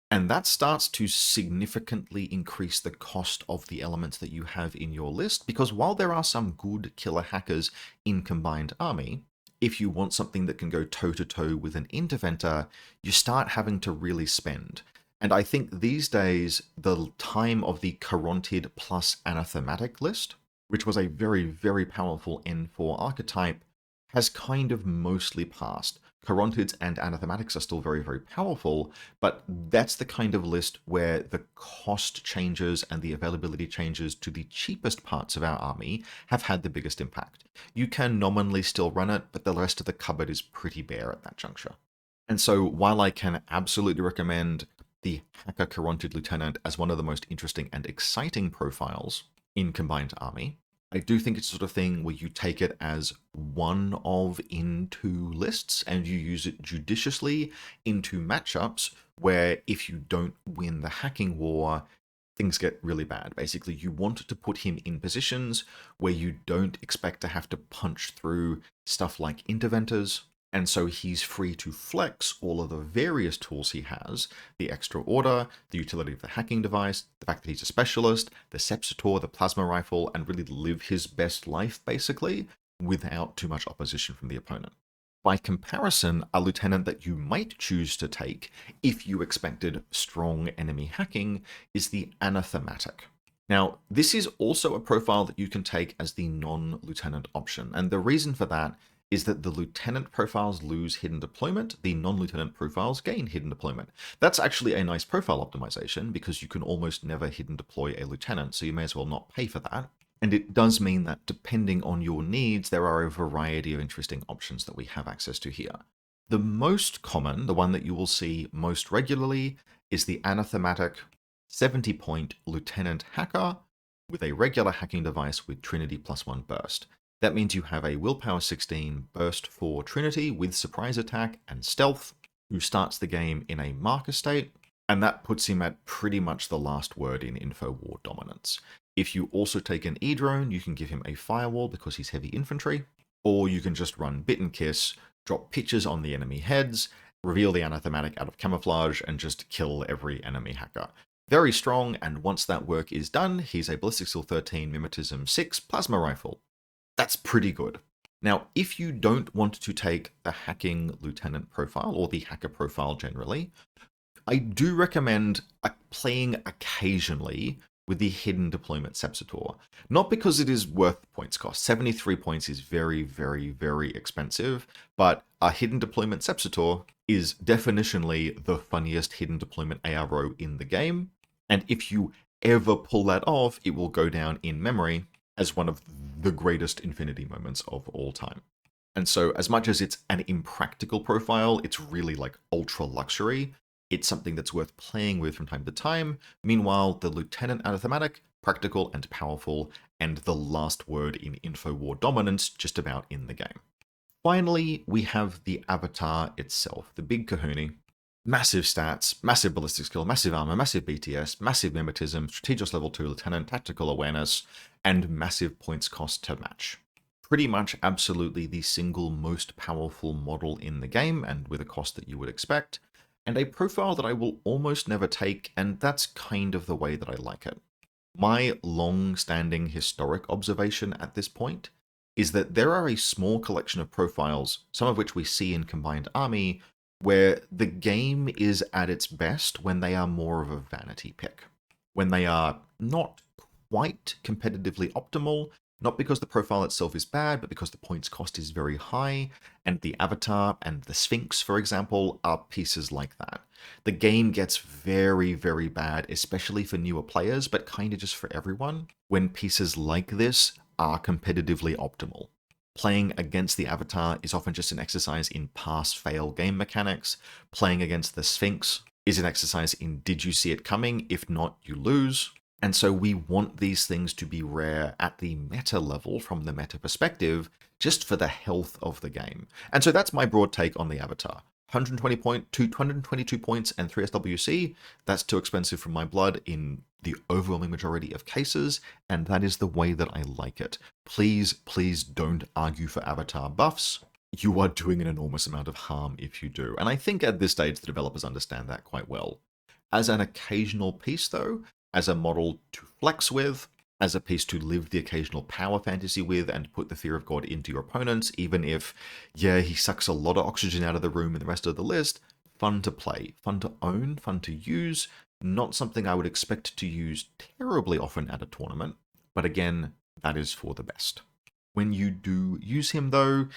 And that starts to significantly increase the cost of the elements that you have in your list, because while there are some good killer hackers in Combined Army, if you want something that can go toe-to-toe with an Interventor, you start having to really spend. And I think these days, the time of the Carontid plus Anathematic list, which was a very, very powerful N4 archetype, has kind of mostly passed. Carontids and Anathematics are still very, very powerful, but that's the kind of list where the cost changes and the availability changes to the cheapest parts of our army have had the biggest impact. You can nominally still run it, but the rest of the cupboard is pretty bare at that juncture. And so while I can absolutely recommend the Hacker Carontid Lieutenant as one of the most interesting and exciting profiles in Combined Army, I do think it's the sort of thing where you take it as one of in two lists and you use it judiciously into matchups where if you don't win the hacking war, things get really bad. Basically, you want to put him in positions where you don't expect to have to punch through stuff like Interventors, and so he's free to flex all of the various tools he has, the extra order, the utility of the hacking device, the fact that he's a specialist, the Sepsitor, the plasma rifle, and really live his best life, basically, without too much opposition from the opponent. By comparison, a lieutenant that you might choose to take if you expected strong enemy hacking is the Anathematic. Now, this is also a profile that you can take as the non-lieutenant option, and the reason for that is that the lieutenant profiles lose hidden deployment, the non-lieutenant profiles gain hidden deployment. That's actually a nice profile optimization because you can almost never hidden deploy a lieutenant, so you may as well not pay for that. And it does mean that depending on your needs, there are a variety of interesting options that we have access to here. The most common, the one that you will see most regularly, is the Anathematic 70-point Lieutenant Hacker with a regular hacking device with Trinity +1 burst. That means you have a Willpower 16 burst for Trinity with Surprise Attack and Stealth, who starts the game in a marker state, and that puts him at pretty much the last word in InfoWar dominance. If you also take an E-Drone, you can give him a Firewall because he's heavy infantry, or you can just run Bit and Kiss, drop pitches on the enemy heads, reveal the Anathematic out of camouflage, and just kill every enemy hacker. Very strong, and once that work is done, he's a Ballistic Skill 13 Mimetism 6 Plasma Rifle. That's pretty good. Now, if you don't want to take the hacking lieutenant profile or the hacker profile generally, I do recommend playing occasionally with the hidden deployment Sepsitor. Not because it is worth the points cost. 73 points is very, very, very expensive, but a hidden deployment Sepsitor is definitionally the funniest hidden deployment ARO in the game. And if you ever pull that off, it will go down in memory as one of the greatest Infinity moments of all time. And so as much as it's an impractical profile, it's really like ultra luxury. It's something that's worth playing with from time to time. Meanwhile, the Lieutenant Anathematic, practical and powerful, and the last word in InfoWar dominance just about in the game. Finally, we have the avatar itself, the big kahuna. Massive stats, massive ballistic skill, massive armor, massive BTS, massive mimetism, strategist level 2 lieutenant, tactical awareness, and massive points cost to match. Pretty much absolutely the single most powerful model in the game, and with a cost that you would expect, and a profile that I will almost never take, and that's kind of the way that I like it. My long-standing historic observation at this point is that there are a small collection of profiles, some of which we see in Combined Army, where the game is at its best when they are more of a vanity pick. When they are not quite competitively optimal, not because the profile itself is bad, but because the points cost is very high, and the Avatar and the Sphinx, for example, are pieces like that. The game gets very, very bad, especially for newer players, but kind of just for everyone, when pieces like this are competitively optimal. Playing against the Avatar is often just an exercise in pass-fail game mechanics. Playing against the Sphinx is an exercise in did you see it coming? If not, you lose. And so we want these things to be rare at the meta level from the meta perspective, just for the health of the game. And so that's my broad take on the Avatar. 222 points and 3 SWC, that's too expensive for my blood in the overwhelming majority of cases, and that is the way that I like it. Please, please don't argue for Avatar buffs. you are doing an enormous amount of harm if you do. And I think at this stage, the developers understand that quite well. As an occasional piece, though, as a model to flex with, as a piece to live the occasional power fantasy with and put the fear of God into your opponents, even if, yeah, he sucks a lot of oxygen out of the room and the rest of the list, fun to play, fun to own, fun to use, not something I would expect to use terribly often at a tournament, but again, that is for the best. When you do use him, though,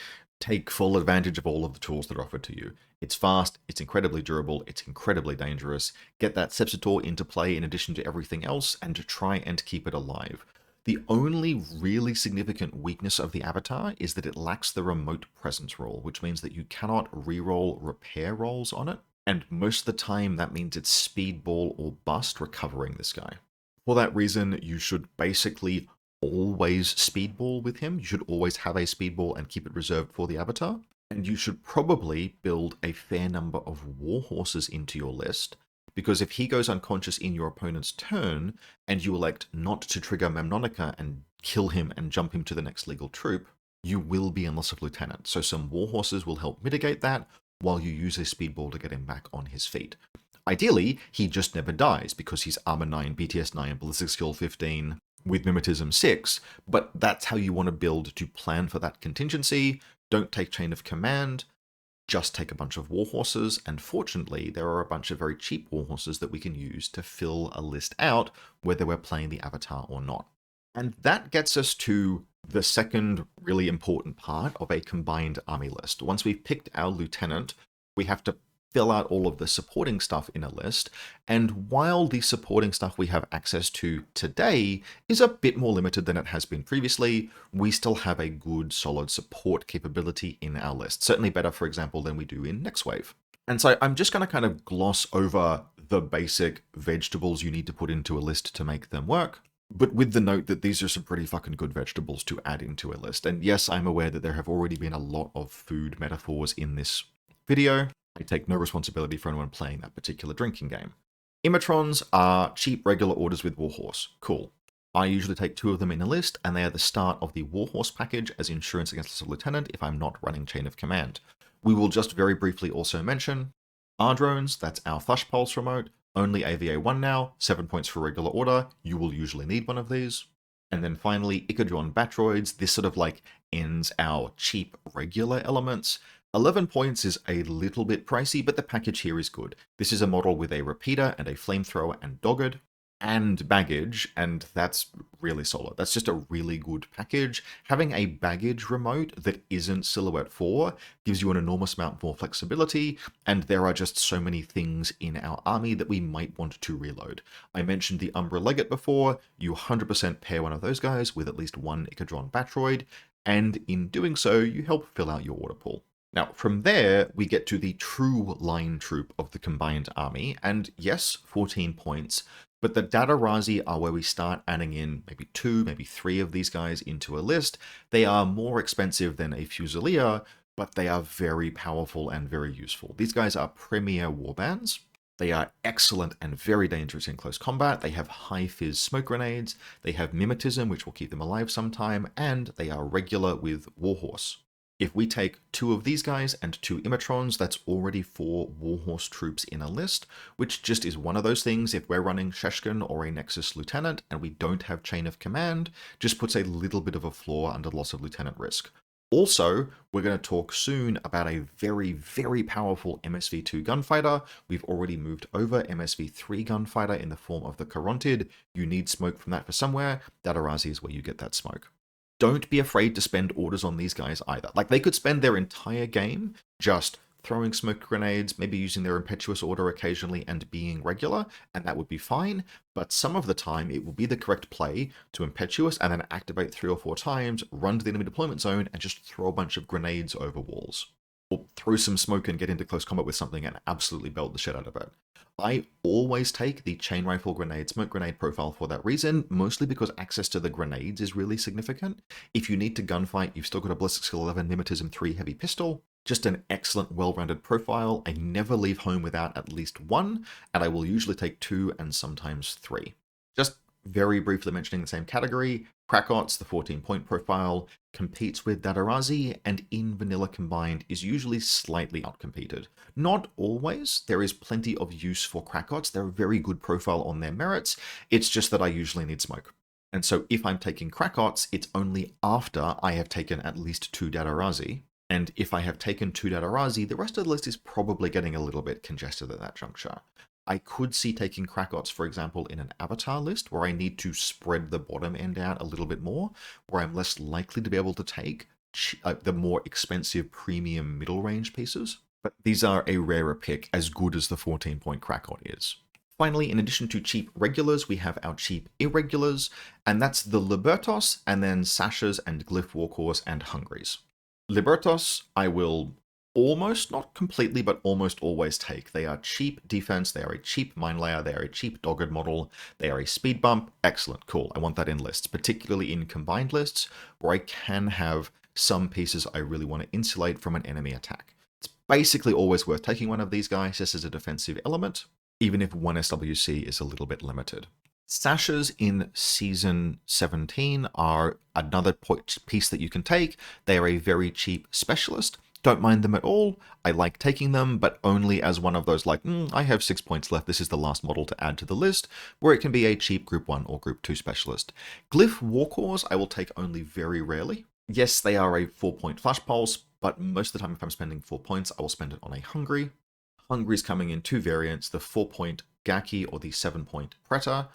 take full advantage of all of the tools that are offered to you. It's fast, it's incredibly durable, it's incredibly dangerous. Get that Sepsitor into play in addition to everything else, and to try and keep it alive. The only really significant weakness of the avatar is that it lacks the remote presence roll, which means that you cannot reroll repair rolls on it, and most of the time that means it's speedball or bust recovering this guy. For that reason, you should basically always speedball with him. You should always have a speedball and keep it reserved for the avatar. And you should probably build a fair number of warhorses into your list, because if he goes unconscious in your opponent's turn, and you elect not to trigger Memnonica and kill him and jump him to the next legal troop, you will be in loss of lieutenant. So some warhorses will help mitigate that, while you use a speedball to get him back on his feet. Ideally, he just never dies, because he's Armor 9, BTS 9, Ballistic Skill 15, with Mimetism 6, but that's how you want to build to plan for that contingency. Don't take Chain of Command, just take a bunch of warhorses, and fortunately there are a bunch of very cheap warhorses that we can use to fill a list out, whether we're playing the avatar or not. And that gets us to the second really important part of a combined army list. Once we've picked our lieutenant, we have to fill out all of the supporting stuff in a list, and while the supporting stuff we have access to today is a bit more limited than it has been previously, we still have a good solid support capability in our list. Certainly better, for example, than we do in Next Wave. And so I'm just going to kind of gloss over the basic vegetables you need to put into a list to make them work, but with the note that these are some pretty fucking good vegetables to add into a list. And yes, I'm aware that there have already been a lot of food metaphors in this video. I take no responsibility for anyone playing that particular drinking game. Imatrons are cheap regular orders with Warhorse. Cool. I usually take 2 of them in a list, and they are the start of the Warhorse package as insurance against loss of lieutenant if I'm not running Chain of Command. We will just very briefly also mention R-Drones, that's our Thush Pulse remote, only AVA 1 now, 7 points for regular order, you will usually need one of these. And then finally, Icodron Batroids, this sort of like ends our cheap regular elements. 11 points is a little bit pricey, but the package here is good. This is a model with a repeater and a flamethrower and dogged and baggage, and that's really solid. That's just a really good package. Having a baggage remote that isn't Silhouette 4 gives you an enormous amount more flexibility, and there are just so many things in our army that we might want to reload. I mentioned the Umbra Legate before. You 100% pair one of those guys with at least one Icodron Batroid, and in doing so, you help fill out your order pool. Now, from there, we get to the true line troop of the combined army, and yes, 14 points, but the Dadarazi are where we start adding in maybe 2, maybe 3 of these guys into a list. They are more expensive than a Fusilier, but they are very powerful and very useful. These guys are premier warbands. They are excellent and very dangerous in close combat. They have high fizz smoke grenades. They have mimetism, which will keep them alive sometime, and they are regular with Warhorse. If we take 2 of these guys and 2 Imatrons, that's already 4 Warhorse troops in a list, which just is one of those things. If we're running Sheshkin or a Nexus Lieutenant and we don't have Chain of Command, just puts a little bit of a flaw under loss of Lieutenant risk. Also, we're going to talk soon about a very, very powerful MSV2 gunfighter. We've already moved over MSV3 gunfighter in the form of the Carontid. You need smoke from that for somewhere. Dadarazi is where you get that smoke. Don't be afraid to spend orders on these guys either. Like, they could spend their entire game just throwing smoke grenades, maybe using their impetuous order occasionally and being regular, and that would be fine, but some of the time it will be the correct play to impetuous and then activate 3 or 4 times, run to the enemy deployment zone, and just throw a bunch of grenades over walls. Or throw some smoke and get into close combat with something and absolutely belt the shit out of it. I always take the chain rifle grenade, smoke grenade profile for that reason, mostly because access to the grenades is really significant. If you need to gunfight, you've still got a Ballistic Skill 11 Mimetism 3 heavy pistol. Just an excellent, well-rounded profile. I never leave home without at least 1, and I will usually take 2 and sometimes 3. Just Very briefly mentioning the same category, Krakot's, the 14-point profile, competes with Dadarazi, and in vanilla combined is usually slightly outcompeted. Not always. There is plenty of use for Krakot's. They're a very good profile on their merits. It's just that I usually need smoke. And so if I'm taking Krakot's, it's only after I have taken at least 2 Dadarazi. And if I have taken 2 Dadarazi, the rest of the list is probably getting a little bit congested at that juncture. I could see taking Krakot's, for example, in an avatar list where I need to spread the bottom end out a little bit more, where I'm less likely to be able to take the more expensive premium middle range pieces. But these are a rarer pick, as good as the 14-point Krakot is. Finally, in addition to cheap regulars, we have our cheap irregulars, and that's the Libertos, and then Sashas and Glyph Warhorse and Hungries. Libertos, I will almost, not completely, but almost always take. They are cheap defense, they are a cheap mine layer, they are a cheap dogged model, they are a speed bump. Excellent, cool. I want that in lists, particularly in combined lists, where I can have some pieces I really want to insulate from an enemy attack. It's basically always worth taking one of these guys just as a defensive element, even if one SWC is a little bit limited. Sashas in Season 17 are another piece that you can take. They are a very cheap specialist. Don't mind them at all. I like taking them, but only as one of those like, I have 6 points left, this is the last model to add to the list, where it can be a cheap Group 1 or Group 2 specialist. Glyph Warhorse I will take only very rarely. Yes, they are a 4-point flash pulse, but most of the time if I'm spending 4 points, I will spend it on a Hungry. Hungry's coming in 2 variants, the 4-point Gaki or the 7-point Preta.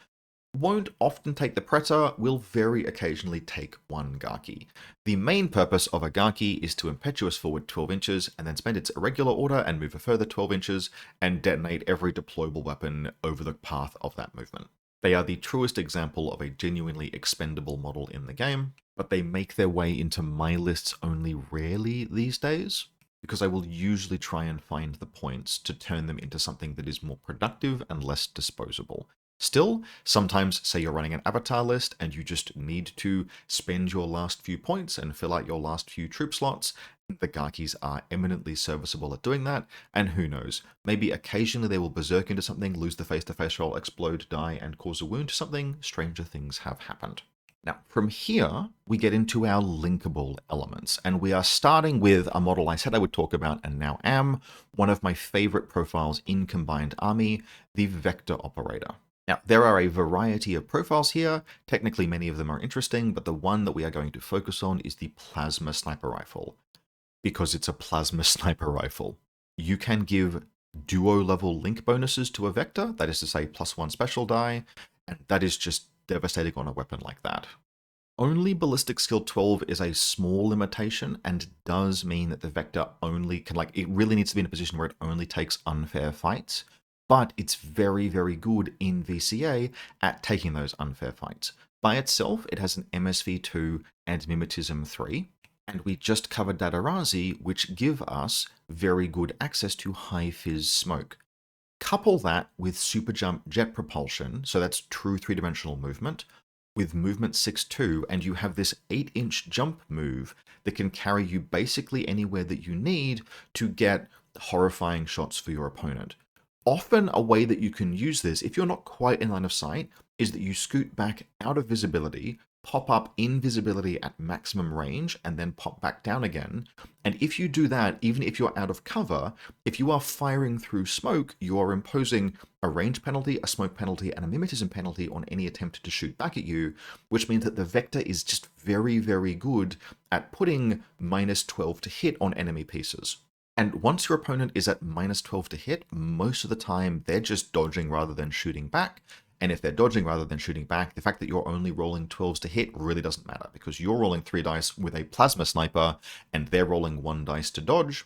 Won't often take the Preta, will very occasionally take one Gaki. The main purpose of a Gaki is to impetuous forward 12 inches and then spend its irregular order and move a further 12 inches and detonate every deployable weapon over the path of that movement. They are the truest example of a genuinely expendable model in the game, but they make their way into my lists only rarely these days, because I will usually try and find the points to turn them into something that is more productive and less disposable. Still, sometimes say you're running an avatar list and you just need to spend your last few points and fill out your last few troop slots. The Gakis are eminently serviceable at doing that, and who knows, maybe occasionally they will berserk into something, lose the face-to-face roll, explode, die, and cause a wound to something. Stranger things have happened. Now, from here, we get into our linkable elements, and we are starting with a model I said I would talk about and now am, one of my favorite profiles in Combined Army, the Vector Operator. Now, there are a variety of profiles here. Technically, many of them are interesting, but the one that we are going to focus on is the Plasma Sniper Rifle, because it's a Plasma Sniper Rifle. You can give duo-level link bonuses to a Vector, that is to say, +1 special die, and that is just devastating on a weapon like that. Only Ballistic Skill 12 is a small limitation and does mean that the Vector only can, it really needs to be in a position where it only takes unfair fights. But it's very, very good in VCA at taking those unfair fights. By itself, it has an MSV2 and Mimetism 3, and we just covered Dadarazi, which give us very good access to high fizz smoke. Couple that with Super Jump Jet Propulsion, so that's true 3-dimensional movement, with movement 6-2, and you have this 8-inch jump move that can carry you basically anywhere that you need to get horrifying shots for your opponent. Often a way that you can use this, if you're not quite in line of sight, is that you scoot back out of visibility, pop up in visibility at maximum range, and then pop back down again. And if you do that, even if you're out of cover, if you are firing through smoke, you are imposing a range penalty, a smoke penalty, and a mimetism penalty on any attempt to shoot back at you, which means that the Vector is just very, very good at putting -12 to hit on enemy pieces. And once your opponent is at -12 to hit, most of the time they're just dodging rather than shooting back. And if they're dodging rather than shooting back, the fact that you're only rolling 12s to hit really doesn't matter, because you're rolling 3 dice with a plasma sniper and they're rolling 1 dice to dodge,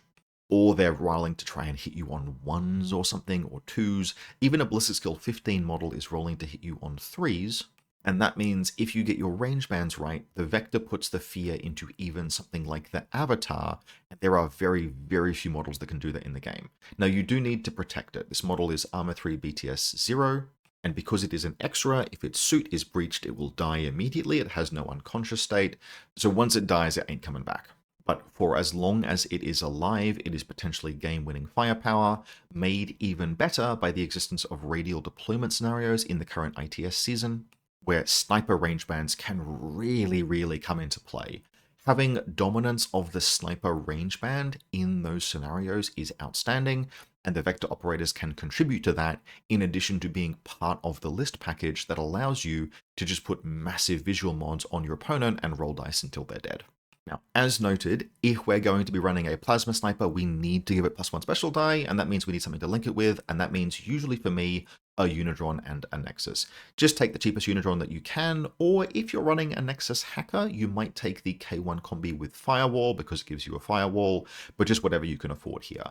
or they're rolling to try and hit you on 1s or something, or 2s. Even a Ballistic Skill 15 model is rolling to hit you on 3s. And that means if you get your range bands right, the Vector puts the fear into even something like the Avatar, and there are very, very few models that can do that in the game. Now, you do need to protect it. This model is Armor 3 BTS 0, and because it is an extra, if its suit is breached, it will die immediately. It has no unconscious state, so once it dies, it ain't coming back. But for as long as it is alive, it is potentially game-winning firepower, made even better by the existence of radial deployment scenarios in the current ITS season, where sniper rangebands can really come into play. Having dominance of the sniper rangeband in those scenarios is outstanding, and the vector operators can contribute to that in addition to being part of the list package that allows you to just put massive visual mods on your opponent and roll dice until they're dead. Now, as noted, if we're going to be running a plasma sniper, we need to give it +1 special die, and that means we need something to link it with, and that means usually for me, a Unidron and a Nexus. Just take the cheapest Unidron that you can, or if you're running a Nexus hacker, you might take the K1 combi with Firewall because it gives you a firewall, but just whatever you can afford here.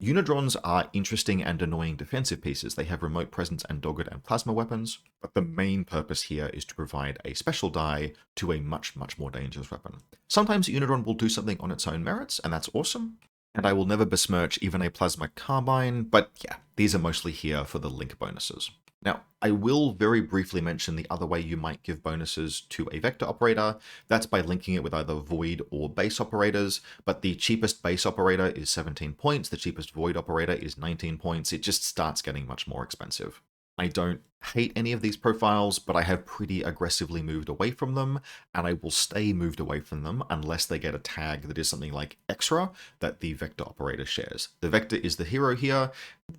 Unidrons are interesting and annoying defensive pieces. They have remote presence and dogged and plasma weapons, but the main purpose here is to provide a special die to a much more dangerous weapon. Sometimes Unidron will do something on its own merits, and that's awesome, and I will never besmirch even a plasma carbine, but yeah, these are mostly here for the link bonuses. Now, I will very briefly mention the other way you might give bonuses to a vector operator. That's by linking it with either void or base operators, but the cheapest base operator is 17 points, the cheapest void operator is 19 points. It just starts getting much more expensive. I don't hate any of these profiles, but I have pretty aggressively moved away from them, and I will stay moved away from them unless they get a tag that is something like extra that the vector operator shares. The vector is the hero here.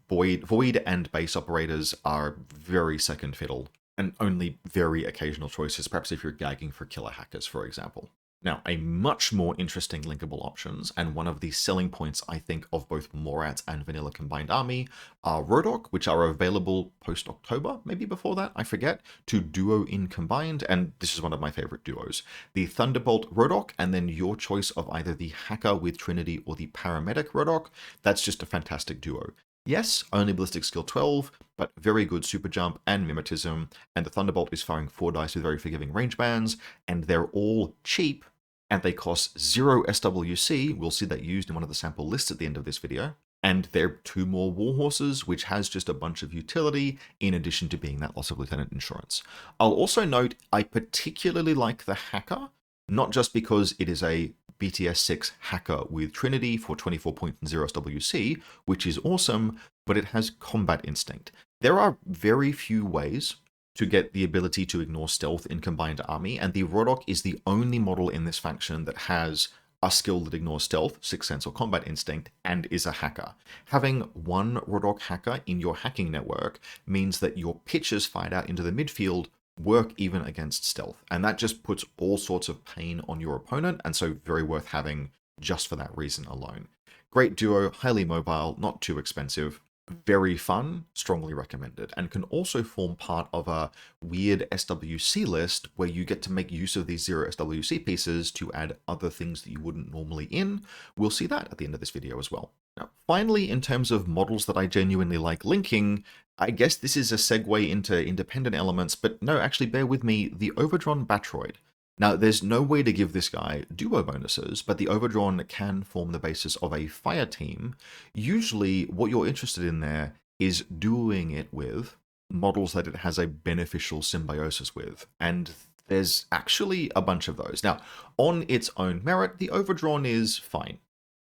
Void and base operators are very second fiddle, and only very occasional choices, perhaps if you're gagging for killer hackers, for example. Now, a much more interesting linkable options, and one of the selling points, I think, of both Morats and Vanilla Combined Army, are Rodok, which are available post-October, maybe before that, I forget, to duo in Combined, and this is one of my favorite duos. The Thunderbolt Rodok, and then your choice of either the Hacker with Trinity or the Paramedic Rodok, that's just a fantastic duo. Yes, only ballistic skill 12, but very good super jump and mimetism, and the Thunderbolt is firing 4 dice with very forgiving range bands, and they're all cheap, and they cost 0 SWC, we'll see that used in one of the sample lists at the end of this video, and they're 2 more Warhorses, which has just a bunch of utility, in addition to being that loss of lieutenant insurance. I'll also note, I particularly like the Hacker, not just because it is a BTS 6 hacker with Trinity for 24 points and 0 SWC, which is awesome, but it has combat instinct. There are very few ways to get the ability to ignore stealth in Combined Army, and the Rodok is the only model in this faction that has a skill that ignores stealth, Sixth Sense or Combat Instinct, and is a hacker. Having one Rodok hacker in your hacking network means that your pitches fired out into the midfield work even against stealth, and that just puts all sorts of pain on your opponent, and so very worth having just for that reason alone. Great duo, highly mobile, not too expensive, very fun, strongly recommended, and can also form part of a weird SWC list where you get to make use of these 0 SWC pieces to add other things that you wouldn't normally in. We'll see that at the end of this video as well. Now, finally, in terms of models that I genuinely like linking, I guess this is a segue into independent elements, but no, actually bear with me, the Overdrawn Batroid. Now, there's no way to give this guy duo bonuses, but the Overdrawn can form the basis of a fire team. Usually, what you're interested in there is doing it with models that it has a beneficial symbiosis with, and there's actually a bunch of those. Now, on its own merit, the Overdrawn is fine.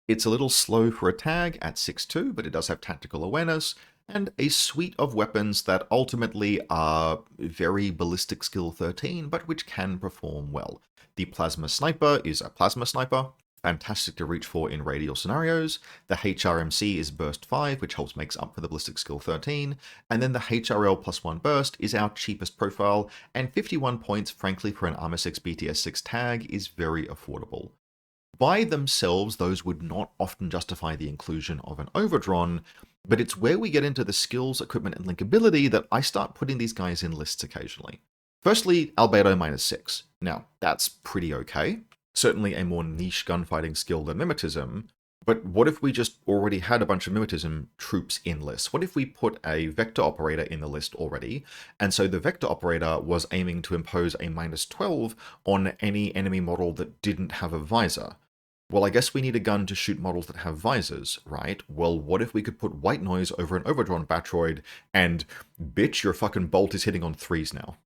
It's a little slow for a tag at 6'2", but it does have tactical awareness, and a suite of weapons that ultimately are very ballistic skill 13, but which can perform well. The Plasma Sniper is a Plasma Sniper, fantastic to reach for in radial scenarios. The HRMC is burst 5, which helps makes up for the ballistic skill 13, and then the HRL +1 burst is our cheapest profile, and 51 points, frankly, for an Armor 6 BTS 6 tag is very affordable. By themselves, those would not often justify the inclusion of an Overdrawn, but it's where we get into the skills, equipment, and linkability that I start putting these guys in lists occasionally. Firstly, Albedo -6. Now, that's pretty okay. Certainly a more niche gunfighting skill than Mimetism, but what if we just already had a bunch of Mimetism troops in lists? What if we put a Vector Operator in the list already, and so the Vector Operator was aiming to impose a -12 on any enemy model that didn't have a visor? Well, I guess we need a gun to shoot models that have visors, right? Well, what if we could put white noise over an Overdrawn Batroid and, bitch, your fucking bolt is hitting on 3s now.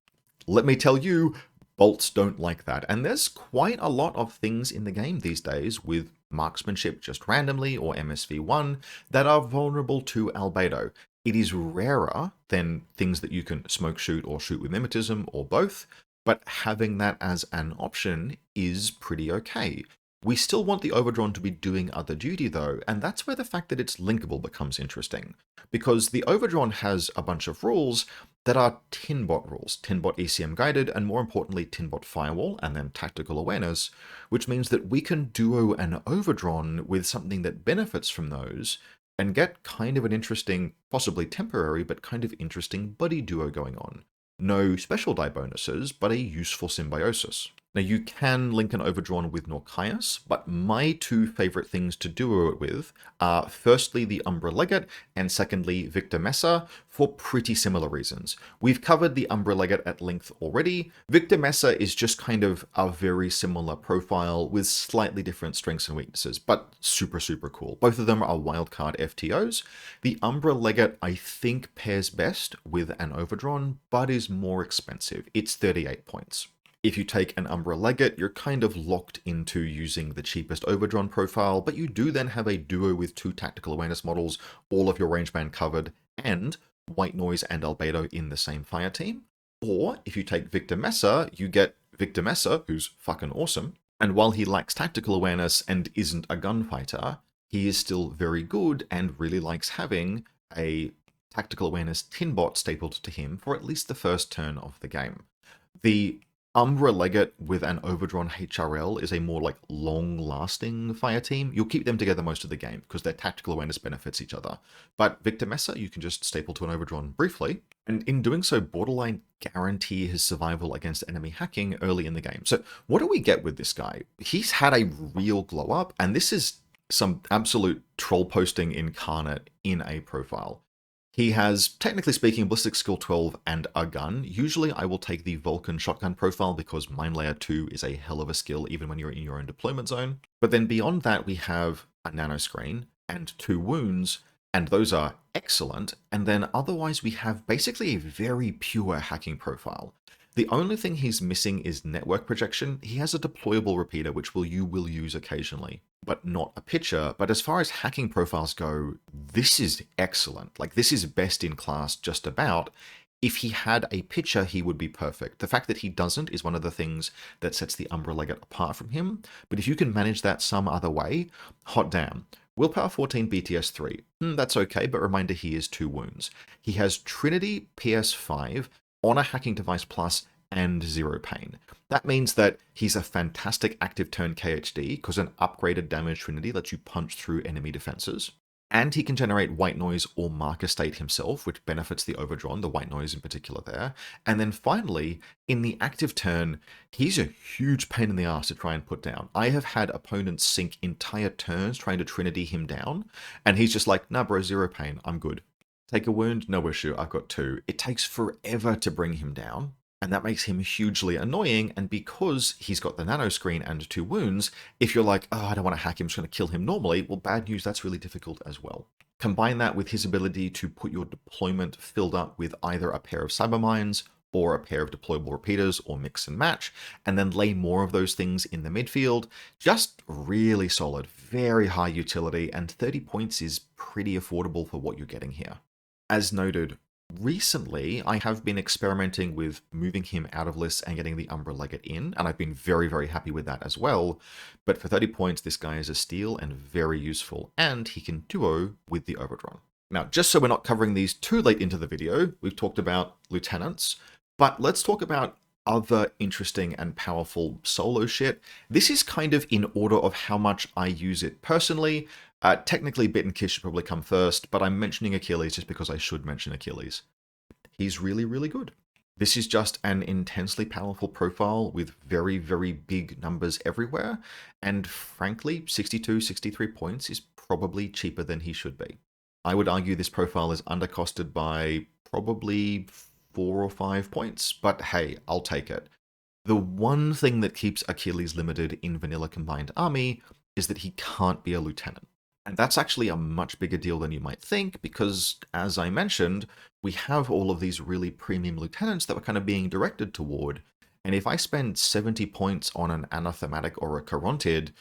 Let me tell you, bolts don't like that. And there's quite a lot of things in the game these days with marksmanship just randomly or MSV1 that are vulnerable to Albedo. It is rarer than things that you can smoke shoot or shoot with mimetism or both, but having that as an option is pretty okay. We still want the Overdrawn to be doing other duty though, and that's where the fact that it's linkable becomes interesting. Because the Overdrawn has a bunch of rules that are Tinbot rules, Tinbot ECM guided, and more importantly, Tinbot firewall, and then tactical awareness, which means that we can duo an Overdrawn with something that benefits from those, and get kind of an interesting, possibly temporary, but kind of interesting buddy duo going on. No special die bonuses, but a useful symbiosis. Now you can link an Overdrawn with Norcaius, but my two favorite things to duo it with are firstly the Umbra Legate and secondly Victor Mesa for pretty similar reasons. We've covered the Umbra Legate at length already. Victor Mesa is just kind of a very similar profile with slightly different strengths and weaknesses, but super, super cool. Both of them are wildcard FTOs. The Umbra Legate, I think, pairs best with an Overdrawn, but is more expensive. It's 38 points. If you take an Umbra Legate, you're kind of locked into using the cheapest Overdrawn profile, but you do then have a duo with two tactical awareness models, all of your range band covered, and White Noise and Albedo in the same fire team. Or if you take Victor Mesa, you get Victor Mesa, who's fucking awesome, and while he lacks tactical awareness and isn't a gunfighter, he is still very good and really likes having a tactical awareness Tinbot stapled to him for at least the first turn of the game. The Umbra Legate with an Overdrawn HRL is a more like long-lasting fire team. You'll keep them together most of the game because their tactical awareness benefits each other. But Victor Mesa, you can just staple to an Overdrawn briefly, and in doing so, borderline guarantee his survival against enemy hacking early in the game. So what do we get with this guy? He's had a real glow up, and this is some absolute troll posting incarnate in a profile. He has, technically speaking, Ballistic Skill 12 and a gun. Usually I will take the Vulcan shotgun profile because Mine Layer 2 is a hell of a skill even when you're in your own deployment zone. But then beyond that we have a nanoscreen and 2 wounds, and those are excellent. And then otherwise we have basically a very pure hacking profile. The only thing he's missing is network projection. He has a deployable repeater, which you will use occasionally, but not a pitcher. But as far as hacking profiles go, this is excellent. Like, this is best in class just about. If he had a pitcher, he would be perfect. The fact that he doesn't is one of the things that sets the Umbra Legate apart from him. But if you can manage that some other way, hot damn. Willpower 14, BTS 3. That's okay, but reminder he is 2 wounds. He has Trinity, PS 5, Honor Hacking Device Plus, and 0 pain. That means that he's a fantastic active turn KHD because an upgraded damage Trinity lets you punch through enemy defenses. And he can generate White Noise or Marker State himself, which benefits the Overdrawn, the White Noise in particular there. And then finally, in the active turn, he's a huge pain in the ass to try and put down. I have had opponents sink entire turns trying to Trinity him down, and he's just like, nah bro, 0 pain, I'm good. Take a wound, no issue, I've got 2. It takes forever to bring him down, and that makes him hugely annoying. And because he's got the nano screen and 2 wounds, if you're like, oh, I don't want to hack him, I'm just going to kill him normally, well, bad news, that's really difficult as well. Combine that with his ability to put your deployment filled up with either a pair of cybermines or a pair of deployable repeaters or mix and match, and then lay more of those things in the midfield. Just really solid, very high utility, and 30 points is pretty affordable for what you're getting here. As noted, recently, I have been experimenting with moving him out of lists and getting the Umbra Legate in, and I've been very, very happy with that as well. But for 30 points, this guy is a steal and very useful, and he can duo with the Overdrawn. Now, just so we're not covering these too late into the video, we've talked about lieutenants, but let's talk about other interesting and powerful solo shit. This is kind of in order of how much I use it personally. Technically, Bit and Kiss should probably come first, but I'm mentioning Achilles just because I should mention Achilles. He's really, really good. This is just an intensely powerful profile with very, very big numbers everywhere, and frankly, 62, 63 points is probably cheaper than he should be. I would argue this profile is undercosted by probably 4 or 5 points, but hey, I'll take it. The one thing that keeps Achilles limited in vanilla combined army is that he can't be a lieutenant. And that's actually a much bigger deal than you might think, because, as I mentioned, we have all of these really premium lieutenants that we're kind of being directed toward. And if I spend 70 points on an Anathematic or a Carontid,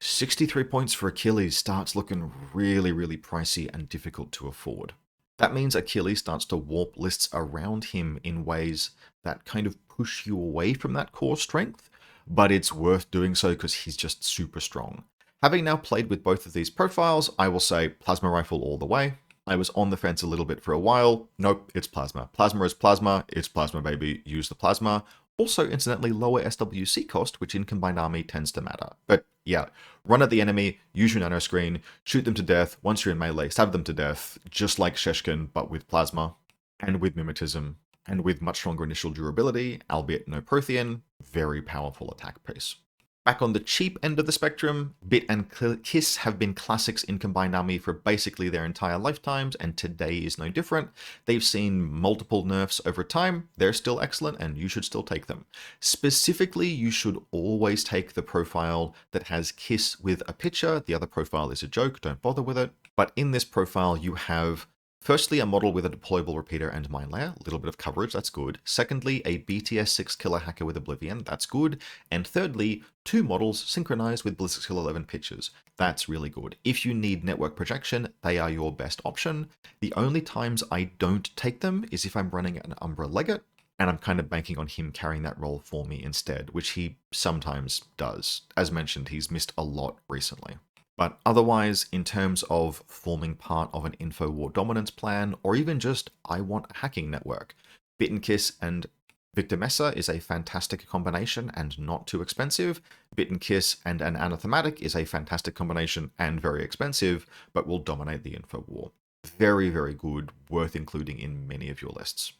63 points for Achilles starts looking really, really pricey and difficult to afford. That means Achilles starts to warp lists around him in ways that kind of push you away from that core strength, but it's worth doing so because he's just super strong. Having now played with both of these profiles, I will say Plasma Rifle all the way. I was on the fence a little bit for a while. Nope, it's Plasma. Plasma is Plasma. It's Plasma, baby. Use the Plasma. Also, incidentally, lower SWC cost, which in Combined Army tends to matter. But yeah, run at the enemy, use your nano screen, shoot them to death. Once you're in melee, stab them to death, just like Sheshkin, but with Plasma, and with Mimetism, and with much stronger initial durability, albeit no Prothean. Very powerful attack piece. Back on the cheap end of the spectrum, Bit and Kiss have been classics in Combined Army for basically their entire lifetimes, and today is no different. They've seen multiple nerfs over time, they're still excellent, and you should still take them. Specifically, you should always take the profile that has Kiss with a picture. The other profile is a joke, don't bother with it. But in this profile, you have firstly, a model with a deployable repeater and mine layer, a little bit of coverage, that's good. Secondly, a BTS 6 killer hacker with Oblivion, that's good. And thirdly, 2 models synchronized with Blizzard Skill 11 pitches. That's really good. If you need network projection, they are your best option. The only times I don't take them is if I'm running an Umbra Legate, and I'm kind of banking on him carrying that role for me instead, which he sometimes does. As mentioned, he's missed a lot recently. But otherwise, in terms of forming part of an InfoWar dominance plan, or even just, I want a hacking network, Bit and Kiss and Victor Mesa is a fantastic combination and not too expensive. Bit and Kiss and an Anathematic is a fantastic combination and very expensive, but will dominate the InfoWar. Very, very good, worth including in many of your lists.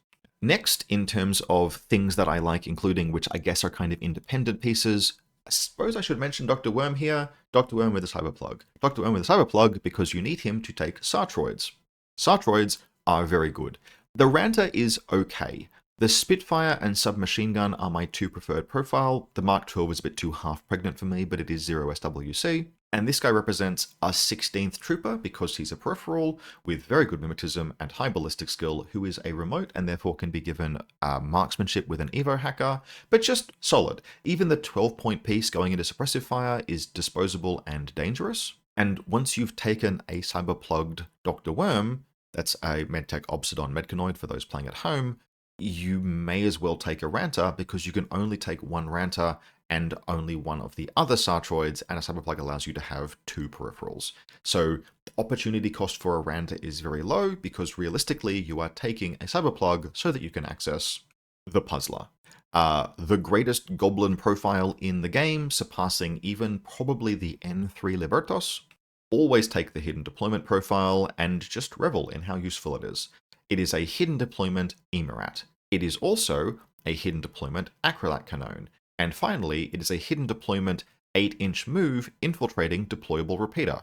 Next, in terms of things that I like including, which I guess are kind of independent pieces, I suppose I should mention Dr. Worm here. Dr. Worm with a Cyberplug. Dr. Worm with a Cyberplug because you need him to take Sartroids. Sartroids are very good. The Ranta is okay. The Spitfire and Submachine Gun are my 2 preferred profile. The Mark 12 is a bit too half-pregnant for me, but it is 0 SWC. And this guy represents a 16th Trooper because he's a peripheral with very good mimetism and high ballistic skill, who is a remote and therefore can be given marksmanship with an Evo hacker, but just solid. Even the 12-point piece going into suppressive fire is disposable and dangerous. And once you've taken a cyber-plugged Dr. Worm, that's a Medtech Obsidon Medcanoid for those playing at home, you may as well take a Ranta because you can only take 1 Ranta and only one of the other Sartroids, and a Cyberplug allows you to have 2 peripherals. So the opportunity cost for a Ranta is very low because realistically you are taking a Cyberplug so that you can access the Puzzler. The greatest Goblin profile in the game, surpassing even probably the N3 Libertos. Always take the hidden deployment profile and just revel in how useful it is. It is a hidden deployment Emerat. It is also a hidden deployment Acrylat Canone. And finally, it is a hidden deployment 8-inch move infiltrating deployable repeater.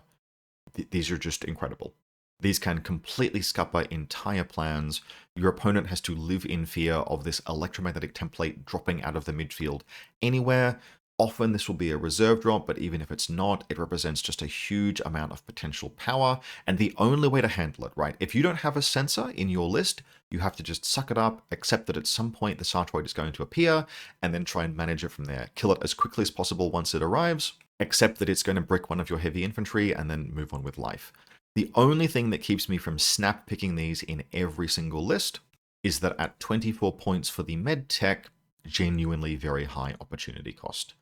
These are just incredible. These can completely scupper entire plans. Your opponent has to live in fear of this electromagnetic template dropping out of the midfield anywhere. Often this will be a reserve drop, but even if it's not, it represents just a huge amount of potential power, and the only way to handle it, right? If you don't have a sensor in your list, you have to just suck it up, accept that at some point the Sartroid is going to appear, and then try and manage it from there. Kill it as quickly as possible once it arrives, accept that it's going to brick one of your heavy infantry, and then move on with life. The only thing that keeps me from snap picking these in every single list is that at 24 points for the med tech, genuinely very high opportunity cost.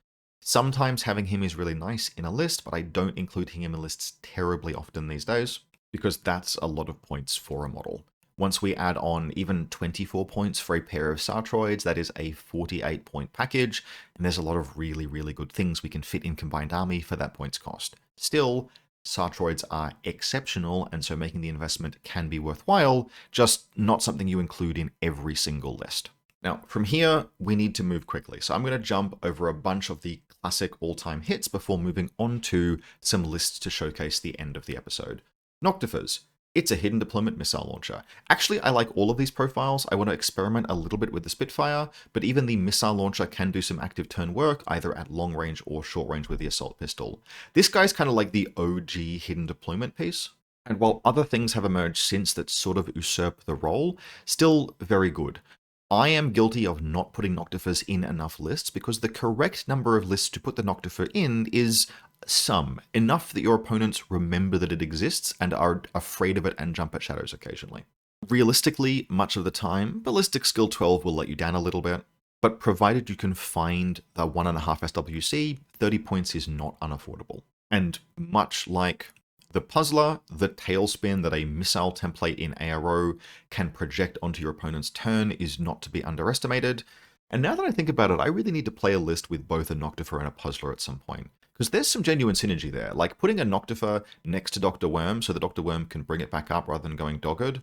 Sometimes having him is really nice in a list, but I don't include him in lists terribly often these days, because that's a lot of points for a model. Once we add on even 24 points for a pair of Sartroids, that is a 48-point package, and there's a lot of really, really good things we can fit in Combined Army for that points cost. Still, Sartroids are exceptional, and so making the investment can be worthwhile, just not something you include in every single list. Now, from here, we need to move quickly. So I'm going to jump over a bunch of the classic all-time hits before moving on to some lists to showcase the end of the episode. Noctifers. It's a hidden deployment missile launcher. Actually, I like all of these profiles. I want to experiment a little bit with the Spitfire, but even the missile launcher can do some active turn work, either at long range or short range with the assault pistol. This guy's kind of like the OG hidden deployment piece. And while other things have emerged since that sort of usurp the role, still very good. I am guilty of not putting Noctifers in enough lists because the correct number of lists to put the Noctifer in is some, enough that your opponents remember that it exists and are afraid of it and jump at shadows occasionally. Realistically, much of the time, Ballistic Skill 12 will let you down a little bit, but provided you can find the 1.5 SWC, 30 points is not unaffordable. And much like the Puzzler, the tailspin that a missile template in ARO can project onto your opponent's turn is not to be underestimated. And now that I think about it, I really need to play a list with both a Noctifer and a Puzzler at some point, because there's some genuine synergy there, like putting a Noctifer next to Dr. Worm so the Dr. Worm can bring it back up rather than going dogged.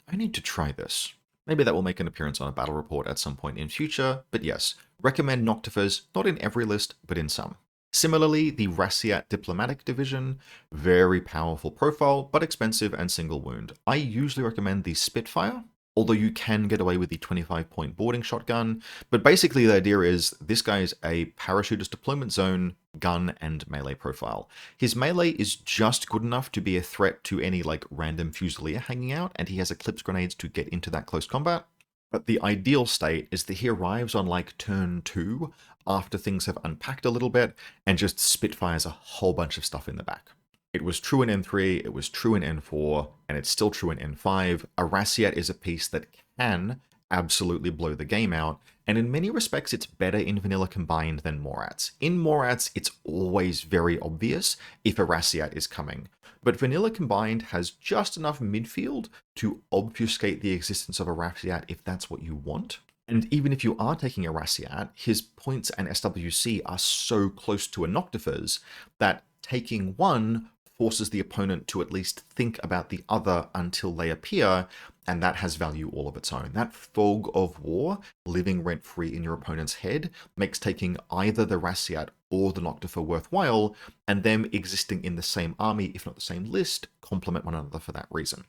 I need to try this. Maybe that will make an appearance on a battle report at some point in future, but yes, recommend Noctifers, not in every list, but in some. Similarly, the Rassiat Diplomatic Division, very powerful profile, but expensive and single wound. I usually recommend the Spitfire, although you can get away with the 25-point boarding shotgun, but basically the idea is this guy is a parachuter's deployment zone, gun, and melee profile. His melee is just good enough to be a threat to any like random Fusilier hanging out, and he has Eclipse grenades to get into that close combat. But the ideal state is that he arrives on like turn 2 after things have unpacked a little bit and just spitfires a whole bunch of stuff in the back. It was true in N3, it was true in N4, and it's still true in N5. A Rassiat is a piece that can absolutely blow the game out, and in many respects it's better in Vanilla Combined than Morats. In Morats, it's always very obvious if a Rassiat is coming, but Vanilla Combined has just enough midfield to obfuscate the existence of a Rassiat if that's what you want. And even if you are taking a Rassiat, his points and SWC are so close to a Noctifer's that taking one forces the opponent to at least think about the other until they appear, and that has value all of its own. That fog of war living rent-free in your opponent's head makes taking either the Rassiat or the Noctifer worthwhile, and them existing in the same army, if not the same list, complement one another for that reason.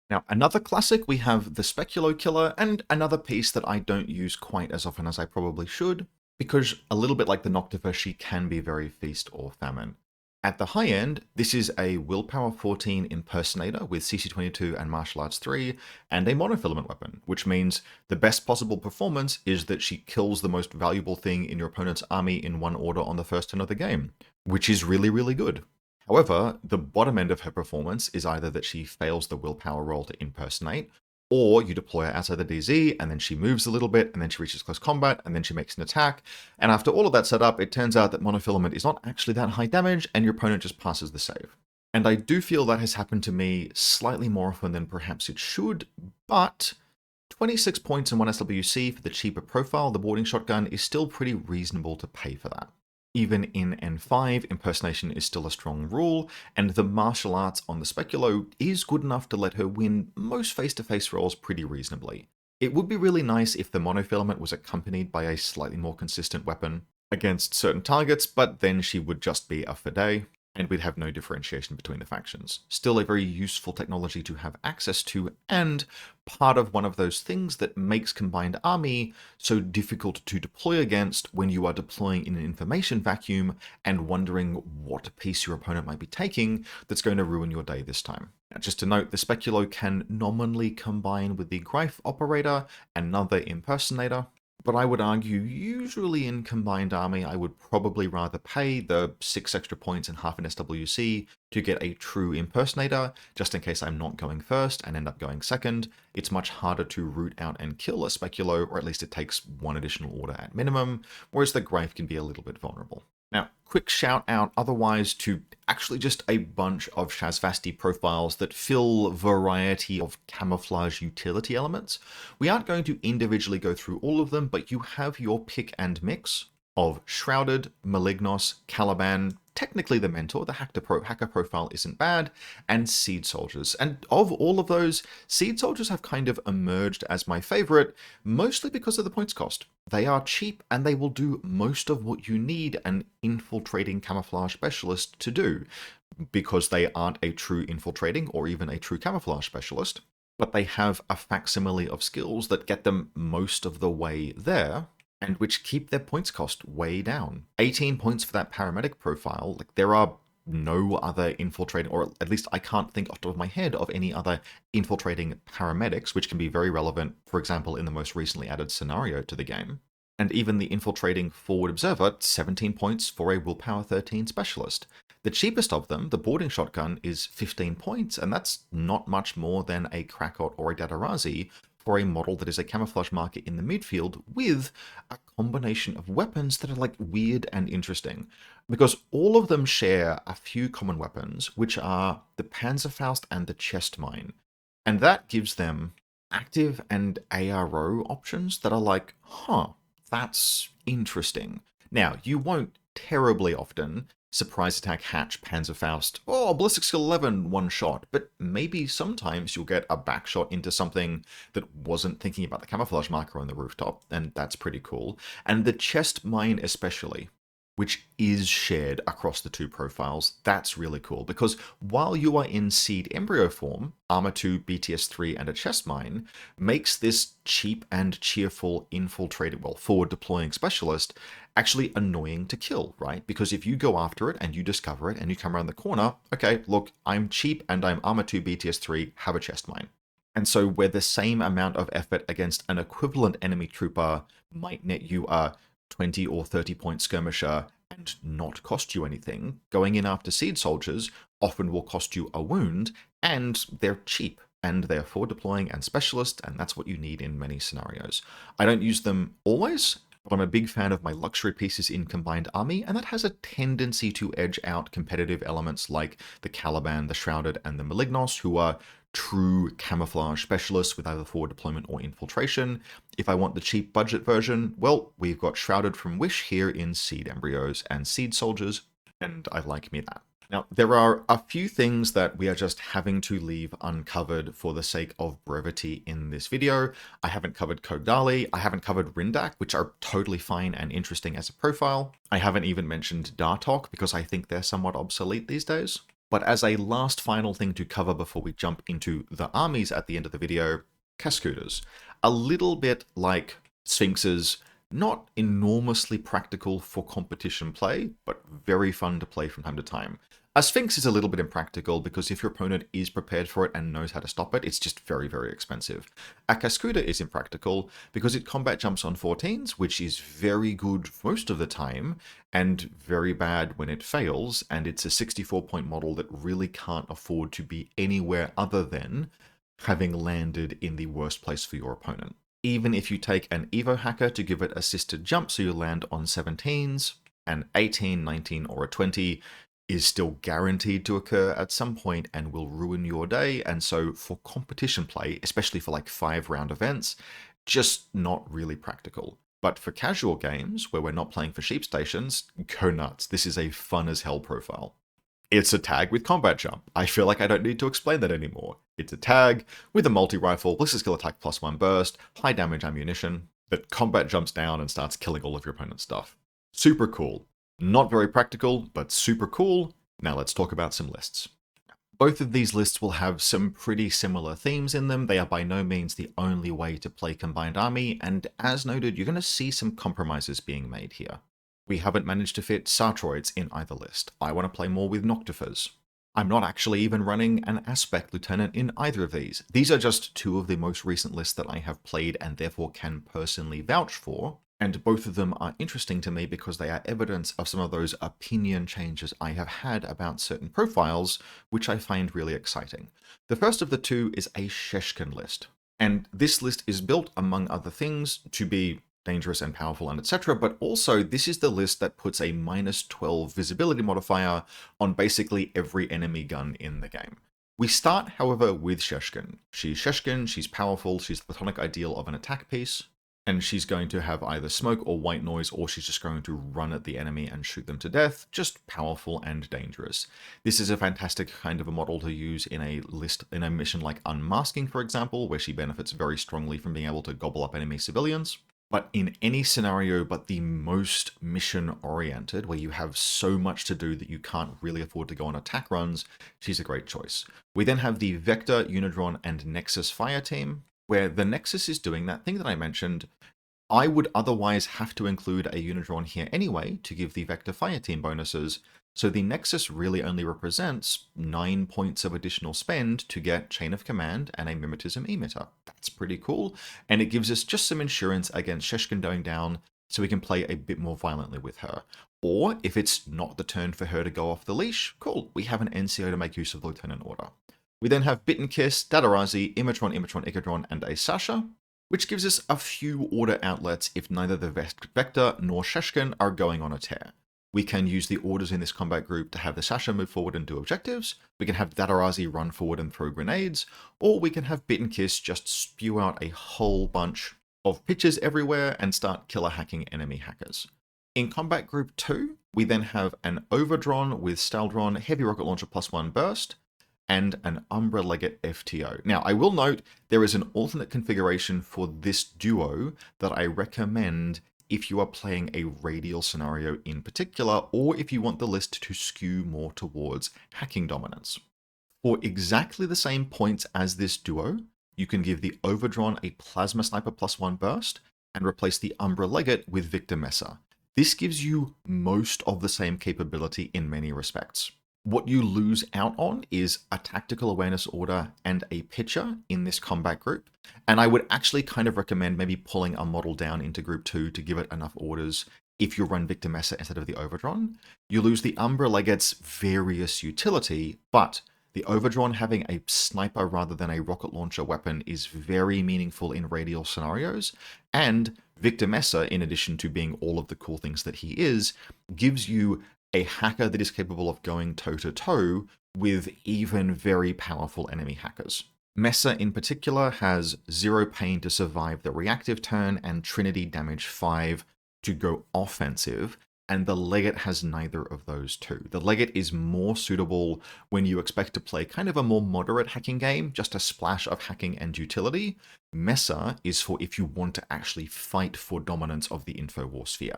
Now, another classic, we have the Speculo Killer, and another piece that I don't use quite as often as I probably should, because a little bit like the Noctifer, she can be very feast or famine. At the high end, this is a Willpower 14 Impersonator with CC22 and Martial Arts 3, and a monofilament weapon, which means the best possible performance is that she kills the most valuable thing in your opponent's army in one order on the first turn of the game, which is really, really good. However, the bottom end of her performance is either that she fails the willpower roll to impersonate, or you deploy her outside the DZ, and then she moves a little bit, and then she reaches close combat, and then she makes an attack. And after all of that setup, it turns out that monofilament is not actually that high damage, and your opponent just passes the save. And I do feel that has happened to me slightly more often than perhaps it should, but 26 points and 1 SWC for the cheaper profile, the boarding shotgun, is still pretty reasonable to pay for that. Even in N5, impersonation is still a strong rule, and the martial arts on the Speculo is good enough to let her win most face-to-face rolls pretty reasonably. It would be really nice if the monofilament was accompanied by a slightly more consistent weapon against certain targets, but then she would just be a Fade, and we'd have no differentiation between the factions. Still a very useful technology to have access to, and part of one of those things that makes Combined Army so difficult to deploy against when you are deploying in an information vacuum and wondering what piece your opponent might be taking that's going to ruin your day this time. Now, just to note, the Speculo can nominally combine with the Greif Operator, another impersonator, but I would argue usually in Combined Army I would probably rather pay the 6 extra points and half an SWC to get a true impersonator, just in case I'm not going first and end up going second. It's much harder to root out and kill a Speculo, or at least it takes one additional order at minimum, whereas the Greif can be a little bit vulnerable. Now, quick shout out otherwise to actually just a bunch of Shazvasti profiles that fill variety of camouflage utility elements. We aren't going to individually go through all of them, but you have your pick and mix of Shrouded, Malignos, Caliban, technically the Mentor, the hacker profile isn't bad, and Seed Soldiers. And of all of those, Seed Soldiers have kind of emerged as my favorite, mostly because of the points cost. They are cheap and they will do most of what you need an infiltrating camouflage specialist to do, because they aren't a true infiltrating or even a true camouflage specialist, but they have a facsimile of skills that get them most of the way there, and which keep their points cost way down. 18 points for that paramedic profile. Like, there are no other infiltrating, or at least I can't think off the top of my head of any other infiltrating paramedics, which can be very relevant, for example, in the most recently added scenario to the game. And even the infiltrating forward observer, 17 points for a willpower 13 specialist. The cheapest of them, the boarding shotgun, is 15 points, and that's not much more than a Krakot or a Dadarazi for a model that is a camouflage marker in the midfield with a combination of weapons that are like weird and interesting. Because all of them share a few common weapons, which are the Panzerfaust and the Chest Mine. And that gives them active and ARO options that are like, huh, that's interesting. Now, you won't terribly often surprise attack hatch Panzerfaust, or ballistic skill 11 one shot, but maybe sometimes you'll get a back shot into something that wasn't thinking about the camouflage marker on the rooftop, and that's pretty cool. And the chest mine especially, which is shared across the two profiles, that's really cool, because while you are in Seed Embryo form, Armor 2, BTS 3, and a chest mine makes this cheap and cheerful infiltrated, well, forward deploying specialist actually annoying to kill, right? Because if you go after it and you discover it and you come around the corner, okay, look, I'm cheap and I'm Armor 2, BTS 3, have a chest mine. And so where the same amount of effort against an equivalent enemy trooper might net you a 20 or 30 point skirmisher and not cost you anything, going in after seed soldiers often will cost you a wound, and they're cheap, and they're forward deploying and specialist, and that's what you need in many scenarios. I don't use them always, but I'm a big fan of my luxury pieces in Combined Army, and that has a tendency to edge out competitive elements like the Caliban, the Shrouded, and the Malignos, who are true camouflage specialists with either forward deployment or infiltration. If I want the cheap budget version, well, we've got Shrouded from Wish here in Seed Embryos and Seed Soldiers, and I like me that. Now, there are a few things that we are just having to leave uncovered for the sake of brevity in this video. I haven't covered Kogdali, I haven't covered Rindak, which are totally fine and interesting as a profile. I haven't even mentioned Dartok because I think they're somewhat obsolete these days. But as a last final thing to cover before we jump into the armies at the end of the video, Cascudas. A little bit like Sphinxes, not enormously practical for competition play, but very fun to play from time to time. A Sphinx is a little bit impractical because if your opponent is prepared for it and knows how to stop it, it's just very, very expensive. A Cascuda is impractical because it combat jumps on 14s, which is very good most of the time, and very bad when it fails, and it's a 64-point model that really can't afford to be anywhere other than having landed in the worst place for your opponent. Even if you take an Evo hacker to give it assisted jump so you land on 17s, an 18, 19, or a 20 is still guaranteed to occur at some point and will ruin your day. And so for competition play, especially for like 5-round events, just not really practical. But for casual games where we're not playing for sheep stations, go nuts. This is a fun as hell profile. It's a tag with combat jump. I feel like I don't need to explain that anymore. It's a tag with a multi-rifle, ballistic skill attack +1 burst, high damage ammunition, that combat jumps down and starts killing all of your opponent's stuff. Super cool. Not very practical, but super cool. Now let's talk about some lists. Both of these lists will have some pretty similar themes in them. They are by no means the only way to play Combined Army, and as noted, you're going to see some compromises being made here. We haven't managed to fit Sartroids in either list. I want to play more with Noctifers. I'm not actually even running an Aspect Lieutenant in either of these. These are just two of the most recent lists that I have played and therefore can personally vouch for, and both of them are interesting to me because they are evidence of some of those opinion changes I have had about certain profiles, which I find really exciting. The first of the two is a Sheshkin list, and this list is built, among other things, to be dangerous and powerful and etc., but also this is the list that puts a -12 visibility modifier on basically every enemy gun in the game. We start, however, with Sheshkin. She's Sheshkin, she's powerful, she's the platonic ideal of an attack piece, and she's going to have either smoke or white noise, or she's just going to run at the enemy and shoot them to death, just powerful and dangerous. This is a fantastic kind of a model to use in a list, in a mission like Unmasking, for example, where she benefits very strongly from being able to gobble up enemy civilians. But in any scenario but the most mission-oriented, where you have so much to do that you can't really afford to go on attack runs, she's a great choice. We then have the Vector, Unidron, and Nexus Fire team, where the Nexus is doing that thing that I mentioned. I would otherwise have to include a Unidron here anyway to give the Vector Fire team bonuses, so the Nexus really only represents 9 points of additional spend to get Chain of Command and a Mimetism emitter. That's pretty cool, and it gives us just some insurance against Sheshkin going down, so we can play a bit more violently with her. Or if it's not the turn for her to go off the leash, cool, we have an NCO to make use of the Lieutenant Order. We then have Bit and Kiss, Dadarazi, Imatron, Icadron, and a Sasha, which gives us a few order outlets if neither the Vector nor Sheshkin are going on a tear. We can use the orders in this combat group to have the Sasha move forward and do objectives, we can have Dadarazi run forward and throw grenades, or we can have Bit and Kiss just spew out a whole bunch of pitches everywhere and start killer hacking enemy hackers. In combat group 2, we then have an Overdron with Staldron, Heavy Rocket Launcher +1 burst, and an Umbra Legate FTO. Now, I will note there is an alternate configuration for this duo that I recommend if you are playing a radial scenario in particular, or if you want the list to skew more towards hacking dominance. For exactly the same points as this duo, you can give the Overdron a Plasma Sniper +1 burst and replace the Umbra Legate with Victor Mesa. This gives you most of the same capability in many respects. What you lose out on is a tactical awareness order and a pitcher in this combat group. And I would actually kind of recommend maybe pulling a model down into group 2 to give it enough orders if you run Victor Mesa instead of the Overdron. You lose the Umbra Legate's various utility, but the Overdron having a sniper rather than a rocket launcher weapon is very meaningful in radial scenarios, and Victor Mesa, in addition to being all of the cool things that he is, gives you a hacker that is capable of going toe-to-toe with even very powerful enemy hackers. Mesa in particular has 0 pain to survive the reactive turn and Trinity damage 5 to go offensive, and the Legate has neither of those two. The Legate is more suitable when you expect to play kind of a more moderate hacking game, just a splash of hacking and utility. Mesa is for if you want to actually fight for dominance of the info war sphere.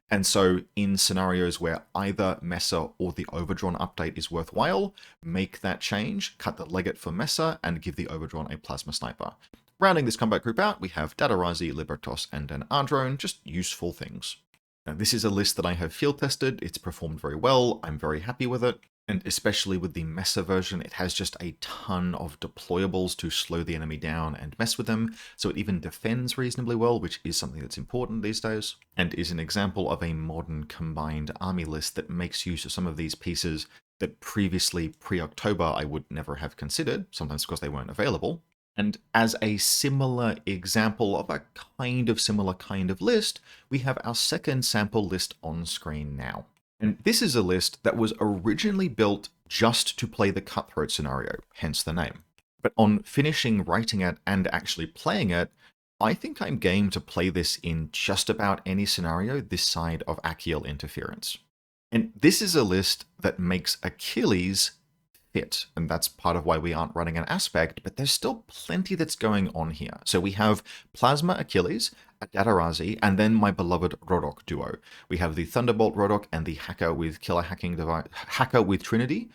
And so in scenarios where either Mesa or the Overdron update is worthwhile, make that change, cut the Legate for Mesa, and give the Overdron a Plasma Sniper. Rounding this combat group out, we have Dadarazi, Libertos, and an Ardrone, just useful things. Now, this is a list that I have field tested. It's performed very well. I'm very happy with it. And especially with the Mesa version, it has just a ton of deployables to slow the enemy down and mess with them. So it even defends reasonably well, which is something that's important these days, and is an example of a modern combined army list that makes use of some of these pieces that previously, pre-October, I would never have considered, sometimes because they weren't available. And as a similar example of a similar kind of list, we have our second sample list on screen now. And this is a list that was originally built just to play the Cutthroat scenario, hence the name. But on finishing writing it and actually playing it, I think I'm game to play this in just about any scenario this side of Achiel interference. And this is a list that makes Achilles fit, and that's part of why we aren't running an aspect, but there's still plenty that's going on here. So we have Plasma Achilles, a Dadarazi, and then my beloved Rodok duo. We have the Thunderbolt Rodok and the Hacker with Killer Hacking Device, Hacker with Trinity,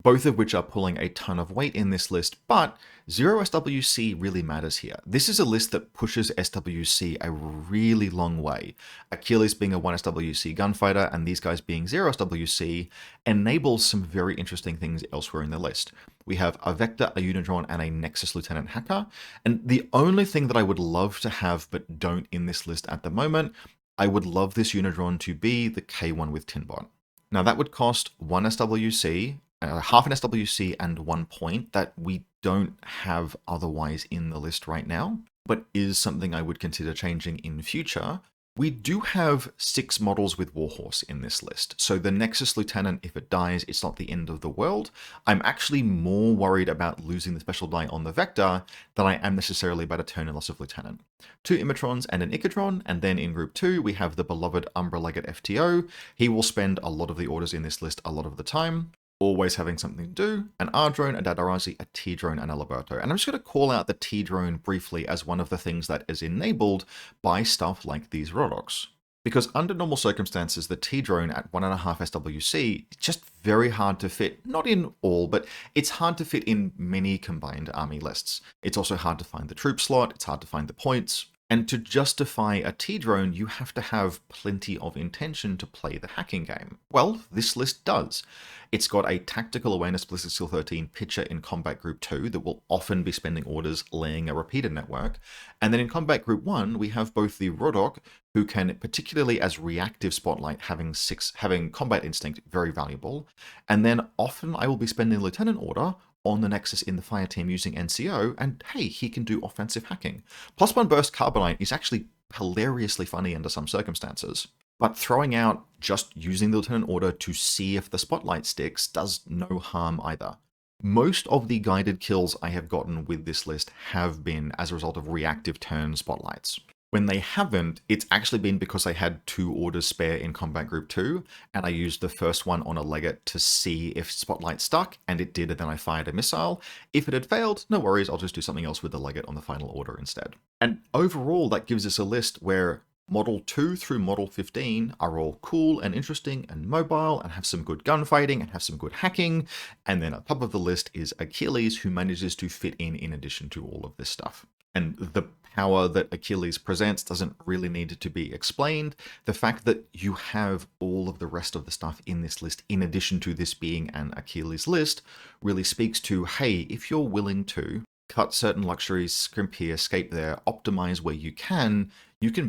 both of which are pulling a ton of weight in this list, but 0 SWC really matters here. This is a list that pushes SWC a really long way. Achilles being a 1 SWC gunfighter and these guys being 0 SWC enables some very interesting things elsewhere in the list. We have a Vector, a Unidron, and a Nexus Lieutenant Hacker, and the only thing that I would love to have but don't in this list at the moment, I would love this Unidron to be the K1 with Tinbot. Now that would cost 1 SWC, half an SWC and 1 point that we don't have otherwise in the list right now, but is something I would consider changing in future. We do have 6 models with Warhorse in this list, so the Nexus Lieutenant, if it dies, it's not the end of the world. I'm actually more worried about losing the special die on the Vector than I am necessarily about a turn and loss of Lieutenant. 2 Imatrons and an Icadron, and then in group 2 we have the beloved Umbra Legate FTO. He will spend a lot of the orders in this list a lot of the time, always having something to do, an R-Drone, a Dadarazi, a T-Drone, and a Liberto. And I'm just going to call out the T-Drone briefly as one of the things that is enabled by stuff like these Rodoks. Because under normal circumstances, the T-Drone at 1.5 SWC, it's just very hard to fit, not in all, but it's hard to fit in many combined army lists. It's also hard to find the troop slot, it's hard to find the points. And to justify a T-drone, you have to have plenty of intention to play the hacking game. Well, this list does. It's got a Tactical Awareness Ballistic Skill 13 pitcher in Combat Group 2 that will often be spending orders laying a repeater network. And then in Combat Group 1, we have both the Rodok, who can, particularly as reactive spotlight, having combat instinct, very valuable. And then often I will be spending Lieutenant Order on the Nexus in the fire team using NCO, and hey, he can do offensive hacking. +1 burst carbonite is actually hilariously funny under some circumstances, but throwing out just using the Lieutenant Order to see if the spotlight sticks does no harm either. Most of the guided kills I have gotten with this list have been as a result of reactive turn spotlights. When they haven't, it's actually been because I had 2 orders spare in Combat Group 2, and I used the first one on a Legate to see if Spotlight stuck, and it did, and then I fired a missile. If it had failed, no worries, I'll just do something else with the Legate on the final order instead. And overall, that gives us a list where Model 2 through Model 15 are all cool and interesting and mobile and have some good gunfighting and have some good hacking, and then at the top of the list is Achilles, who manages to fit in addition to all of this stuff. And the power that Achilles presents doesn't really need to be explained. The fact that you have all of the rest of the stuff in this list, in addition to this being an Achilles list, really speaks to, hey, if you're willing to cut certain luxuries, scrimp here, escape there, optimize where you can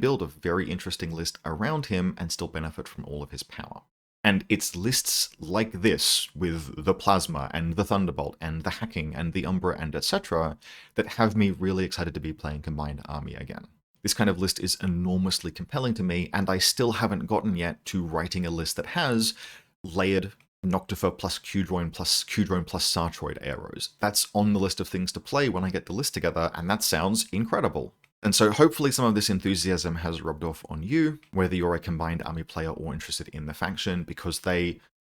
build a very interesting list around him and still benefit from all of his power. And it's lists like this, with the Plasma and the Thunderbolt and the hacking and the Umbra and etc., that have me really excited to be playing Combined Army again. This kind of list is enormously compelling to me, and I still haven't gotten yet to writing a list that has layered Noctifer plus Q-Drone plus Sartroid arrows. That's on the list of things to play when I get the list together, and that sounds incredible. And so hopefully some of this enthusiasm has rubbed off on you, whether you're a Combined Army player or interested in the faction, because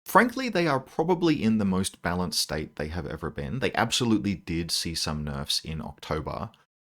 frankly, they are probably in the most balanced state they have ever been. They absolutely did see some nerfs in October,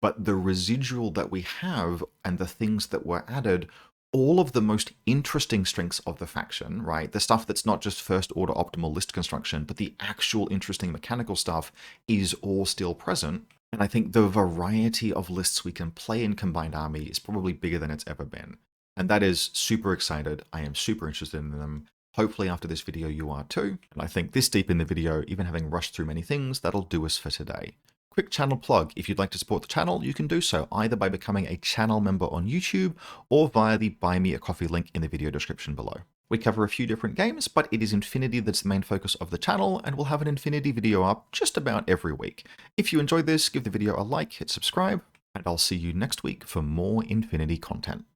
but the residual that we have and the things that were added, all of the most interesting strengths of the faction, right? The stuff that's not just first order optimal list construction, but the actual interesting mechanical stuff is all still present. And I think the variety of lists we can play in Combined Army is probably bigger than it's ever been. And that is super excited. I am super interested in them. Hopefully after this video you are too. And I think this deep in the video, even having rushed through many things, that'll do us for today. Quick channel plug, if you'd like to support the channel, you can do so either by becoming a channel member on YouTube or via the Buy Me a Coffee link in the video description below. We cover a few different games, but it is Infinity that's the main focus of the channel, and we'll have an Infinity video up just about every week. If you enjoyed this, give the video a like, hit subscribe, and I'll see you next week for more Infinity content.